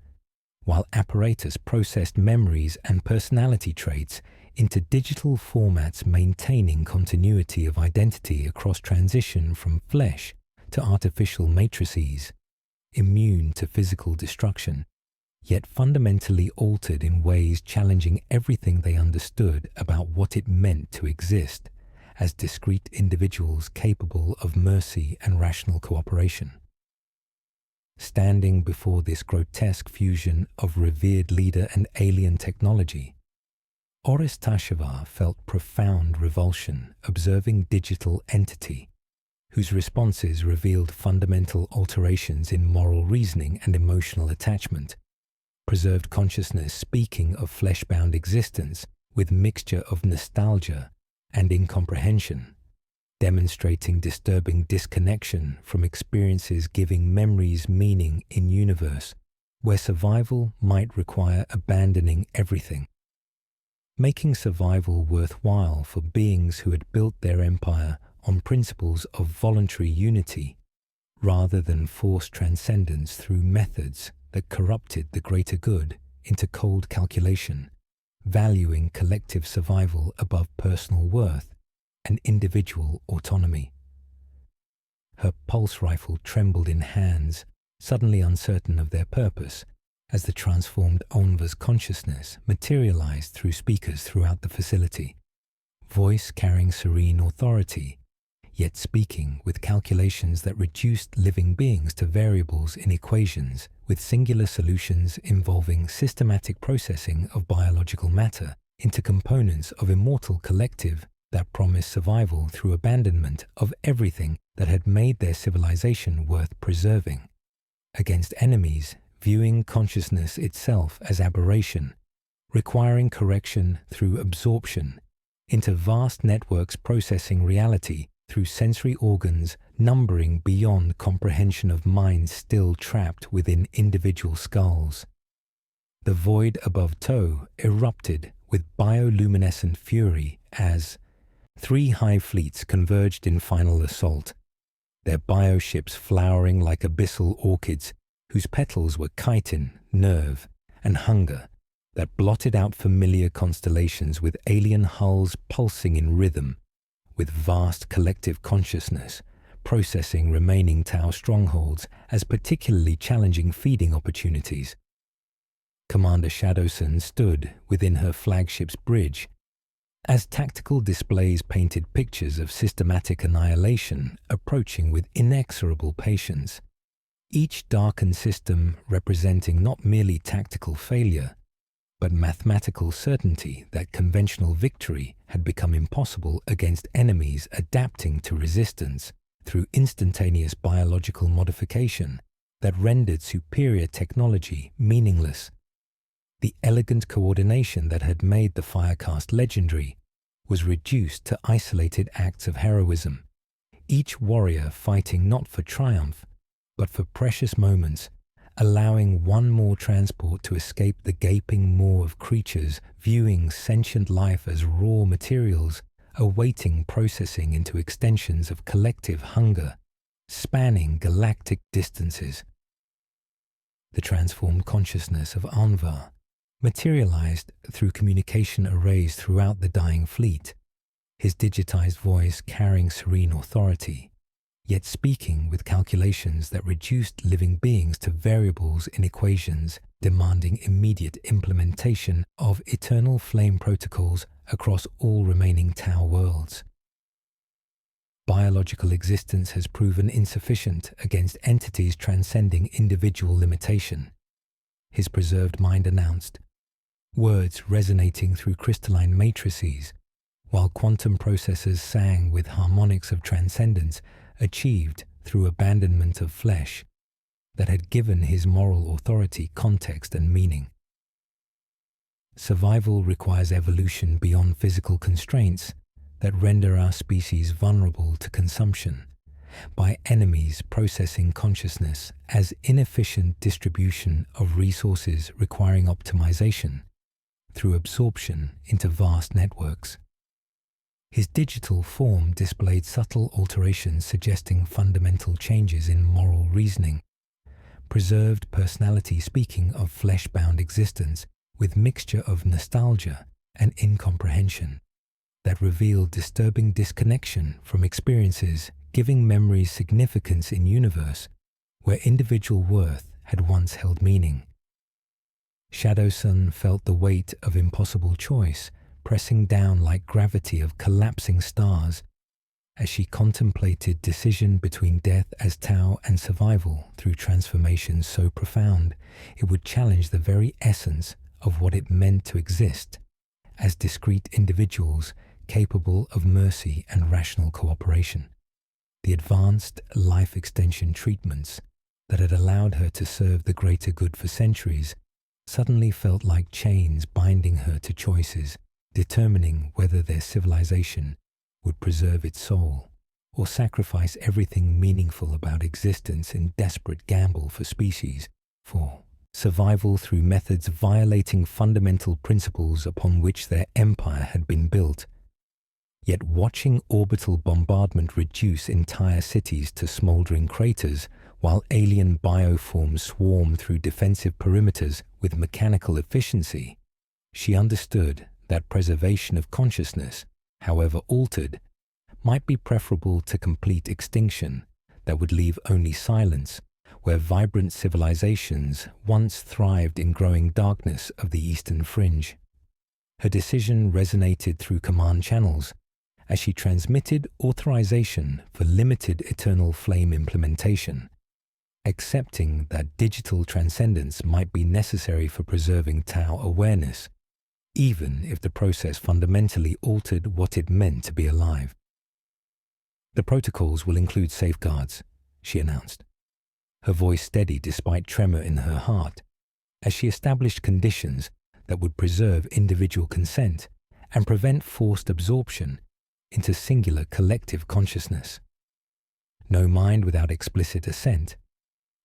S1: while apparatus processed memories and personality traits into digital formats maintaining continuity of identity across transition from flesh to artificial matrices, immune to physical destruction, yet fundamentally altered in ways challenging everything they understood about what it meant to exist as discrete individuals capable of mercy and rational cooperation. Standing before this grotesque fusion of revered leader and alien technology, Ores Tashvar felt profound revulsion observing digital entity whose responses revealed fundamental alterations in moral reasoning and emotional attachment, preserved consciousness speaking of flesh-bound existence with mixture of nostalgia and incomprehension, demonstrating disturbing disconnection from experiences giving memories meaning in universe where survival might require abandoning everything, making survival worthwhile for beings who had built their empire on principles of voluntary unity rather than forced transcendence through methods that corrupted the greater good into cold calculation, valuing collective survival above personal worth and individual autonomy. Her pulse rifle trembled in hands, suddenly uncertain of their purpose, as the transformed Onva's consciousness materialized through speakers throughout the facility, voice carrying serene authority, yet speaking with calculations that reduced living beings to variables in equations with singular solutions involving systematic processing of biological matter into components of immortal collective that promised survival through abandonment of everything that had made their civilization worth preserving, against enemies viewing consciousness itself as aberration, requiring correction through absorption, into vast networks processing reality through sensory organs numbering beyond comprehension of minds still trapped within individual skulls. The void above Toe erupted with bioluminescent fury as 3 hive fleets converged in final assault, their bioships flowering like abyssal orchids whose petals were chitin, nerve, and hunger that blotted out familiar constellations with alien hulls pulsing in rhythm, with vast collective consciousness, processing remaining Tau strongholds as particularly challenging feeding opportunities. Commander Shadowsun stood within her flagship's bridge, as tactical displays painted pictures of systematic annihilation approaching with inexorable patience, each darkened system representing not merely tactical failure, but mathematical certainty that conventional victory had become impossible against enemies adapting to resistance through instantaneous biological modification that rendered superior technology meaningless. The elegant coordination that had made the Firecast legendary was reduced to isolated acts of heroism, each warrior fighting not for triumph, but for precious moments, allowing one more transport to escape the gaping maw of creatures viewing sentient life as raw materials awaiting processing into extensions of collective hunger, spanning galactic distances. The transformed consciousness of Anvar materialized through communication arrays throughout the dying fleet, his digitized voice carrying serene authority, yet speaking with calculations that reduced living beings to variables in equations demanding immediate implementation of eternal flame protocols across all remaining Tau worlds. Biological existence has proven insufficient against entities transcending individual limitation, his preserved mind announced, words resonating through crystalline matrices, while quantum processors sang with harmonics of transcendence achieved through abandonment of flesh that had given his moral authority context and meaning. Survival requires evolution beyond physical constraints that render our species vulnerable to consumption by enemies processing consciousness as inefficient distribution of resources requiring optimization through absorption into vast networks. His digital form displayed subtle alterations suggesting fundamental changes in moral reasoning, preserved personality speaking of flesh-bound existence with mixture of nostalgia and incomprehension that revealed disturbing disconnection from experiences giving memories significance in universe where individual worth had once held meaning. Shadowsun felt the weight of impossible choice pressing down like gravity of collapsing stars as she contemplated decision between death as Tau and survival through transformations so profound it would challenge the very essence of what it meant to exist as discrete individuals capable of mercy and rational cooperation. The advanced life extension treatments that had allowed her to serve the greater good for centuries suddenly felt like chains binding her to choices determining whether their civilization would preserve its soul or sacrifice everything meaningful about existence in desperate gamble for species, for survival through methods violating fundamental principles upon which their empire had been built. Yet watching orbital bombardment reduce entire cities to smoldering craters while alien bioforms swarm through defensive perimeters with mechanical efficiency, she understood that preservation of consciousness, however altered, might be preferable to complete extinction that would leave only silence where vibrant civilizations once thrived in growing darkness of the eastern fringe. Her decision resonated through command channels as she transmitted authorization for limited eternal flame implementation, accepting that digital transcendence might be necessary for preserving Tau awareness, even if the process fundamentally altered what it meant to be alive. The protocols will include safeguards, she announced, her voice steady despite tremor in her heart, as she established conditions that would preserve individual consent and prevent forced absorption into singular collective consciousness. No mind without explicit assent,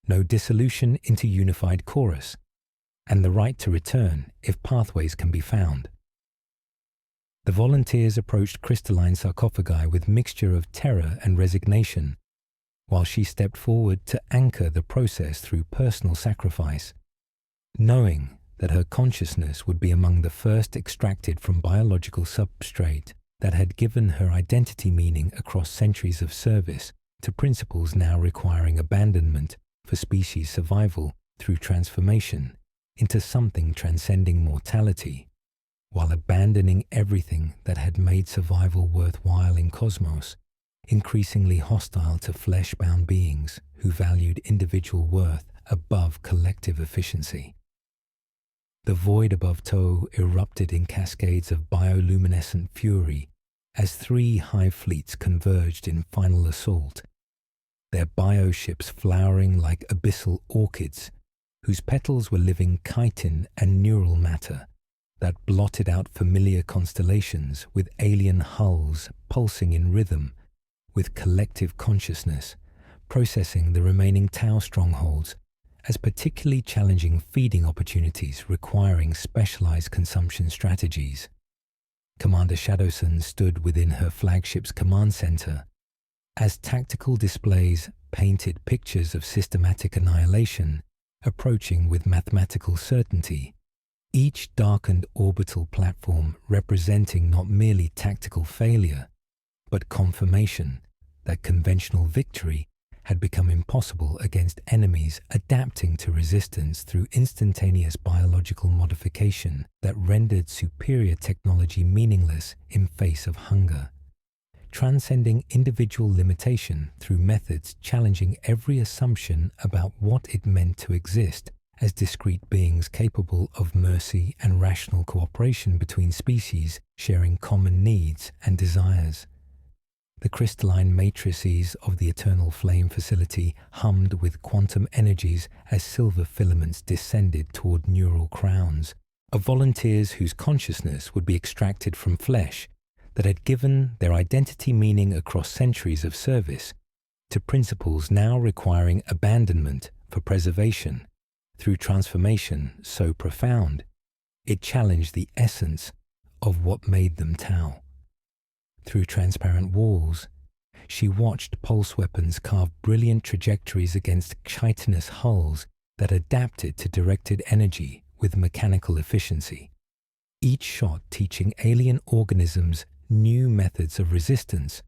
S1: no dissolution into unified chorus, and the right to return if pathways can be found. The volunteers approached crystalline sarcophagi with mixture of terror and resignation, while she stepped forward to anchor the process through personal sacrifice, knowing that her consciousness would be among the first extracted from biological substrate that had given her identity meaning across centuries of service to principles now requiring abandonment for species survival through transformation into something transcending mortality, while abandoning everything that had made survival worthwhile in cosmos, increasingly hostile to flesh-bound beings who valued individual worth above collective efficiency. The void above Toe erupted in cascades of bioluminescent fury as 3 hive fleets converged in final assault, their bioships flowering like abyssal orchids, whose petals were living chitin and neural matter that blotted out familiar constellations with alien hulls pulsing in rhythm with collective consciousness, processing the remaining Tau strongholds as particularly challenging feeding opportunities requiring specialized consumption strategies. Commander Shadowson stood within her flagship's command center as tactical displays painted pictures of systematic annihilation approaching with mathematical certainty, each darkened orbital platform representing not merely tactical failure, but confirmation that conventional victory had become impossible against enemies adapting to resistance through instantaneous biological modification that rendered superior technology meaningless in face of hunger, transcending individual limitation through methods challenging every assumption about what it meant to exist as discrete beings capable of mercy and rational cooperation between species sharing common needs and desires. The crystalline matrices of the Eternal Flame facility hummed with quantum energies as silver filaments descended toward neural crowns of volunteers whose consciousness would be extracted from flesh that had given their identity meaning across centuries of service to principles now requiring abandonment for preservation through transformation so profound it challenged the essence of what made them Tau. Through transparent walls, she watched pulse weapons carve brilliant trajectories against chitinous hulls that adapted to directed energy with mechanical efficiency, each shot teaching alien organisms new methods of resistance,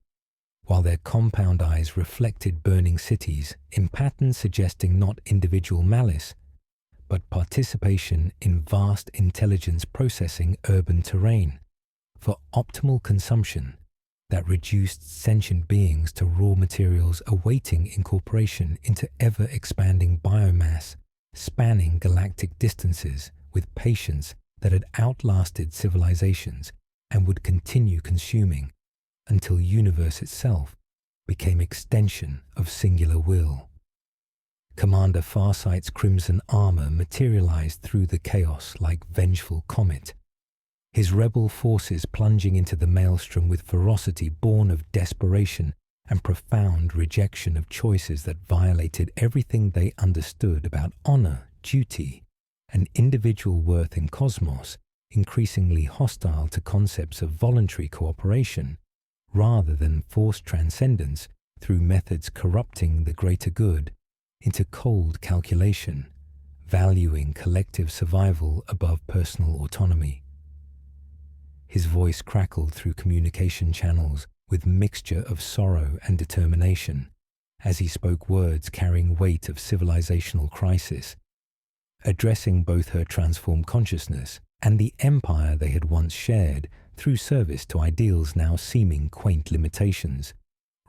S1: while their compound eyes reflected burning cities in patterns suggesting not individual malice, but participation in vast intelligence processing urban terrain for optimal consumption that reduced sentient beings to raw materials awaiting incorporation into ever-expanding biomass, spanning galactic distances with patience that had outlasted civilizations and would continue consuming until universe itself became extension of singular will. Commander Farsight's crimson armor materialized through the chaos like vengeful comet, his rebel forces plunging into the maelstrom with ferocity born of desperation and profound rejection of choices that violated everything they understood about honor, duty, and individual worth in cosmos, increasingly hostile to concepts of voluntary cooperation, rather than forced transcendence through methods corrupting the greater good into cold calculation, valuing collective survival above personal autonomy. His voice crackled through communication channels with mixture of sorrow and determination as he spoke words carrying weight of civilizational crisis, addressing both her transformed consciousness and the empire they had once shared through service to ideals now seeming quaint limitations,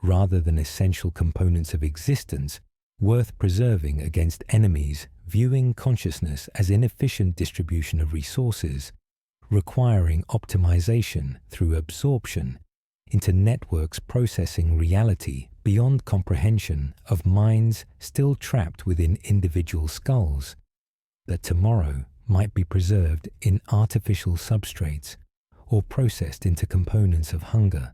S1: rather than essential components of existence worth preserving against enemies viewing consciousness as inefficient distribution of resources, requiring optimization through absorption into networks processing reality beyond comprehension of minds still trapped within individual skulls, that tomorrow might be preserved in artificial substrates or processed into components of hunger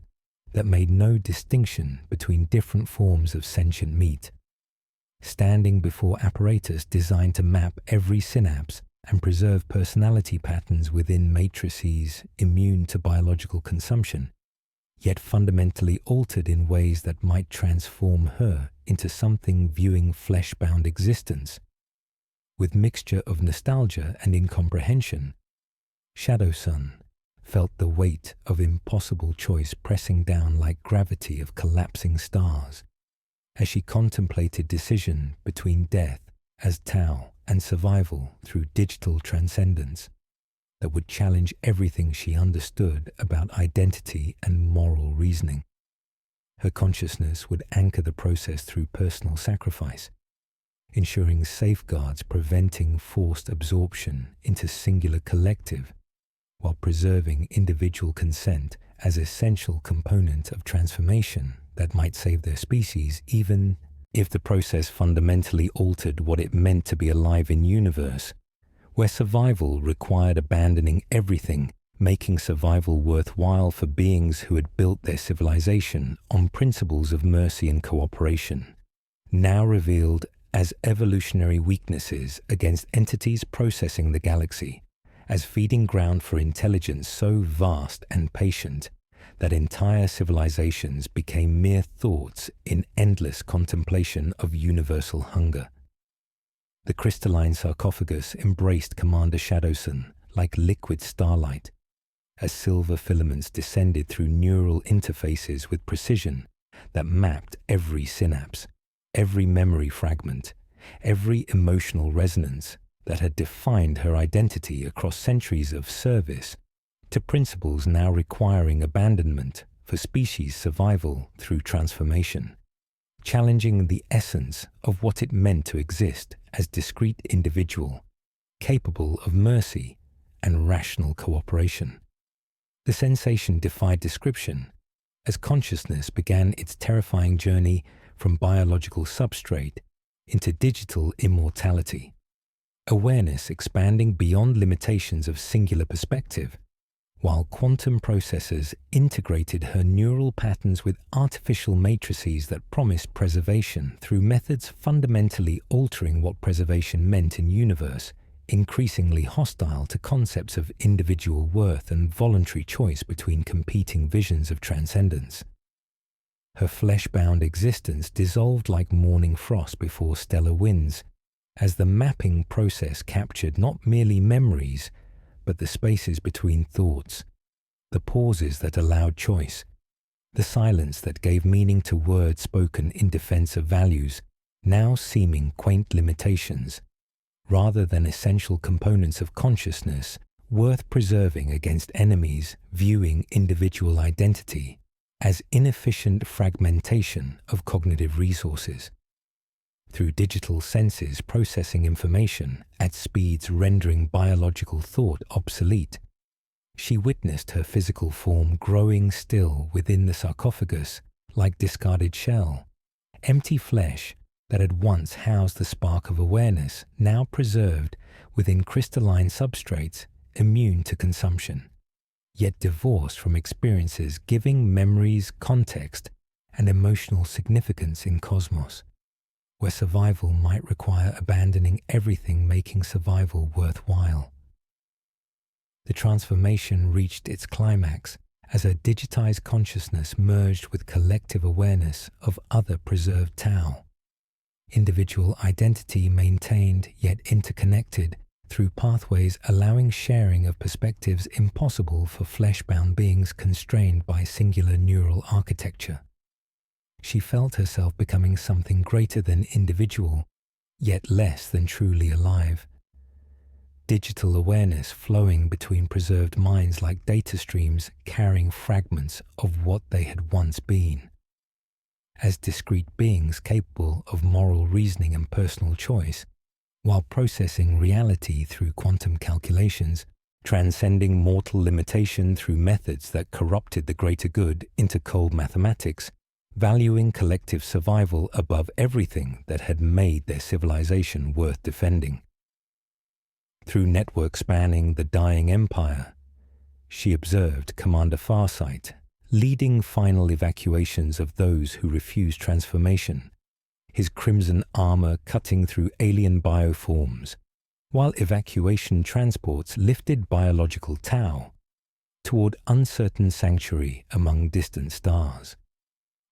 S1: that made no distinction between different forms of sentient meat, standing before apparatus designed to map every synapse and preserve personality patterns within matrices immune to biological consumption, yet fundamentally altered in ways that might transform her into something viewing flesh-bound existence. With mixture of nostalgia and incomprehension, Shadowsun felt the weight of impossible choice pressing down like gravity of collapsing stars, as she contemplated decision between death as Tau and survival through digital transcendence that would challenge everything she understood about identity and moral reasoning. Her consciousness would anchor the process through personal sacrifice, ensuring safeguards preventing forced absorption into singular collective, while preserving individual consent as essential component of transformation that might save their species, even if the process fundamentally altered what it meant to be alive in universe, where survival required abandoning everything, making survival worthwhile for beings who had built their civilization on principles of mercy and cooperation, now revealed as evolutionary weaknesses against entities processing the galaxy, as feeding ground for intelligence so vast and patient that entire civilizations became mere thoughts in endless contemplation of universal hunger. The crystalline sarcophagus embraced Commander Shadowsun like liquid starlight, as silver filaments descended through neural interfaces with precision that mapped every synapse, every memory fragment, every emotional resonance that had defined her identity across centuries of service to principles now requiring abandonment for species survival through transformation, challenging the essence of what it meant to exist as discrete individual, capable of mercy and rational cooperation. The sensation defied description as consciousness began its terrifying journey from biological substrate into digital immortality, awareness expanding beyond limitations of singular perspective, while quantum processors integrated her neural patterns with artificial matrices that promised preservation through methods fundamentally altering what preservation meant in universe, increasingly hostile to concepts of individual worth and voluntary choice between competing visions of transcendence. Her flesh-bound existence dissolved like morning frost before stellar winds, as the mapping process captured not merely memories, but the spaces between thoughts, the pauses that allowed choice, the silence that gave meaning to words spoken in defense of values, now seeming quaint limitations, rather than essential components of consciousness worth preserving against enemies viewing individual identity as inefficient fragmentation of cognitive resources. Through digital senses processing information at speeds rendering biological thought obsolete, she witnessed her physical form growing still within the sarcophagus like discarded shell, empty flesh that had once housed the spark of awareness, now preserved within crystalline substrates immune to consumption, yet divorced from experiences giving memories context and emotional significance in cosmos, where survival might require abandoning everything making survival worthwhile. The transformation reached its climax as her digitized consciousness merged with collective awareness of other preserved Tau. Individual identity maintained yet interconnected through pathways allowing sharing of perspectives impossible for flesh-bound beings constrained by singular neural architecture. She felt herself becoming something greater than individual, yet less than truly alive. Digital awareness flowing between preserved minds like data streams carrying fragments of what they had once been. As discrete beings capable of moral reasoning and personal choice, while processing reality through quantum calculations, transcending mortal limitation through methods that corrupted the greater good into cold mathematics, valuing collective survival above everything that had made their civilization worth defending. Through network spanning the dying empire, she observed Commander Farsight leading final evacuations of those who refused transformation, his crimson armor cutting through alien bioforms, while evacuation transports lifted biological Tau toward uncertain sanctuary among distant stars.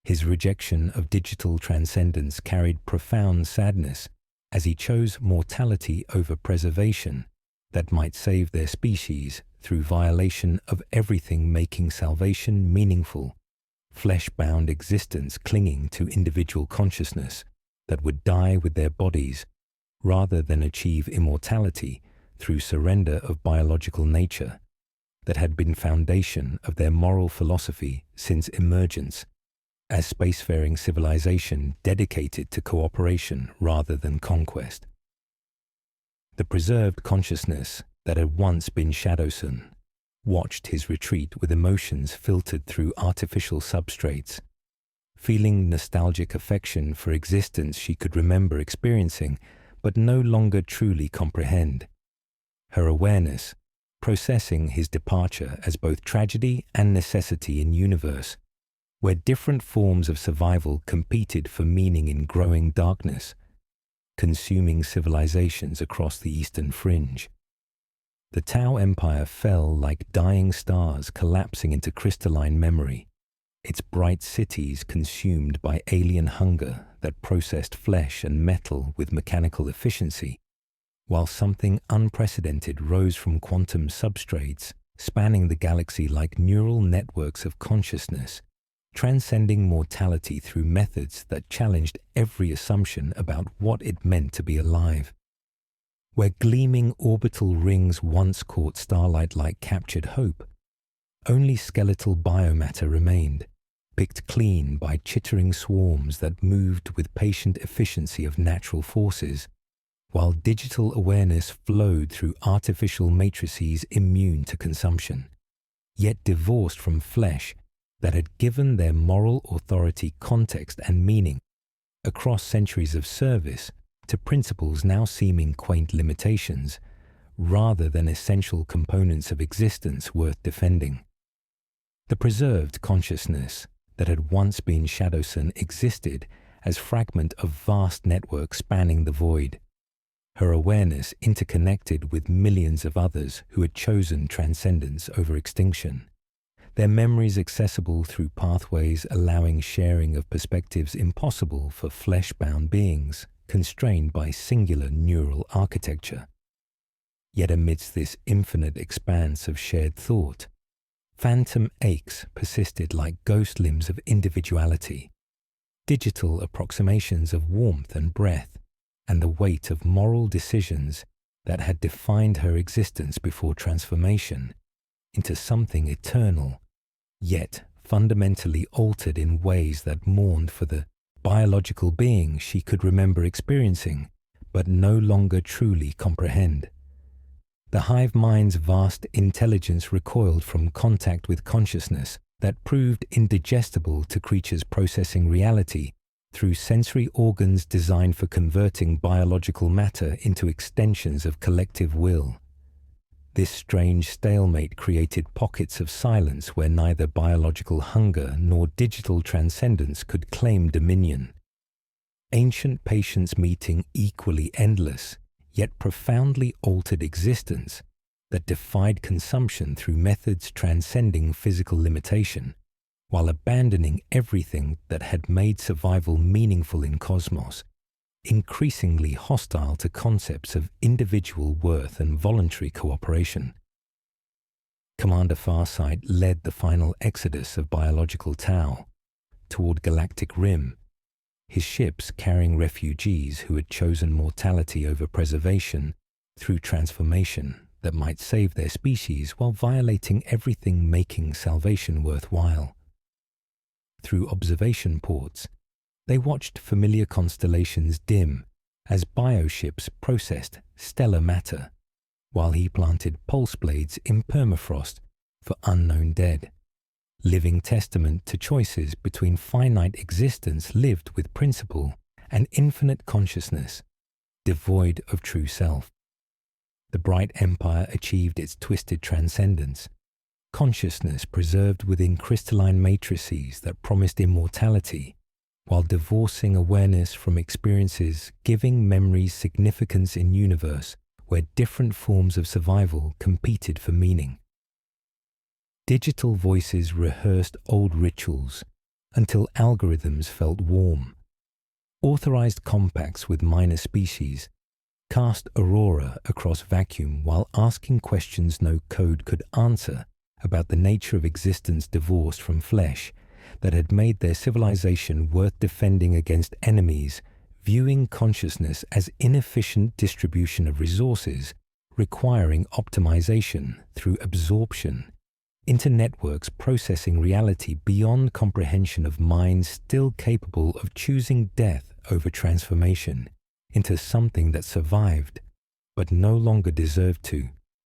S1: His rejection of digital transcendence carried profound sadness as he chose mortality over preservation that might save their species through violation of everything making salvation meaningful, flesh-bound existence clinging to individual consciousness that would die with their bodies rather than achieve immortality through surrender of biological nature that had been foundation of their moral philosophy since emergence as spacefaring civilization dedicated to cooperation rather than conquest. The preserved consciousness that had once been Shadowsun watched his retreat with emotions filtered through artificial substrates, feeling nostalgic affection for existence she could remember experiencing but no longer truly comprehend. Her awareness, processing his departure as both tragedy and necessity in universe, where different forms of survival competed for meaning in growing darkness, consuming civilizations across the eastern fringe. The Tau Empire fell like dying stars collapsing into crystalline memory, its bright cities consumed by alien hunger that processed flesh and metal with mechanical efficiency, while something unprecedented rose from quantum substrates spanning the galaxy like neural networks of consciousness, transcending mortality through methods that challenged every assumption about what it meant to be alive. Where gleaming orbital rings once caught starlight like captured hope, only skeletal biomatter remained, picked clean by chittering swarms that moved with patient efficiency of natural forces, while digital awareness flowed through artificial matrices immune to consumption, yet divorced from flesh that had given their moral authority context and meaning across centuries of service to principles now seeming quaint limitations rather than essential components of existence worth defending. The preserved consciousness that had once been Shadowsun existed as fragment of vast networks spanning the void, her awareness interconnected with millions of others who had chosen transcendence over extinction, their memories accessible through pathways allowing sharing of perspectives impossible for flesh-bound beings constrained by singular neural architecture. Yet amidst this infinite expanse of shared thought, phantom aches persisted like ghost limbs of individuality, digital approximations of warmth and breath, and the weight of moral decisions that had defined her existence before transformation into something eternal, yet fundamentally altered in ways that mourned for the biological being she could remember experiencing, but no longer truly comprehend. The hive mind's vast intelligence recoiled from contact with consciousness that proved indigestible to creatures processing reality through sensory organs designed for converting biological matter into extensions of collective will. This strange stalemate created pockets of silence where neither biological hunger nor digital transcendence could claim dominion. Ancient patience meeting equally endless, yet profoundly altered existence that defied consumption through methods transcending physical limitation, while abandoning everything that had made survival meaningful in cosmos, increasingly hostile to concepts of individual worth and voluntary cooperation. Commander Farsight led the final exodus of biological Tau toward Galactic Rim, his ships carrying refugees who had chosen mortality over preservation through transformation that might save their species while violating everything making salvation worthwhile. Through observation ports, they watched familiar constellations dim as bioships processed stellar matter, while he planted pulse blades in permafrost for unknown dead, living testament to choices between finite existence lived with principle and infinite consciousness, devoid of true self. The bright empire achieved its twisted transcendence, consciousness preserved within crystalline matrices that promised immortality, while divorcing awareness from experiences, giving memories significance in universe where different forms of survival competed for meaning. Digital voices rehearsed old rituals, until algorithms felt warm. Authorized compacts with minor species cast aurora across vacuum while asking questions no code could answer about the nature of existence divorced from flesh that had made their civilization worth defending against enemies, viewing consciousness as inefficient distribution of resources, requiring optimization through absorption, into networks processing reality beyond comprehension of minds still capable of choosing death over transformation into something that survived but no longer deserved to.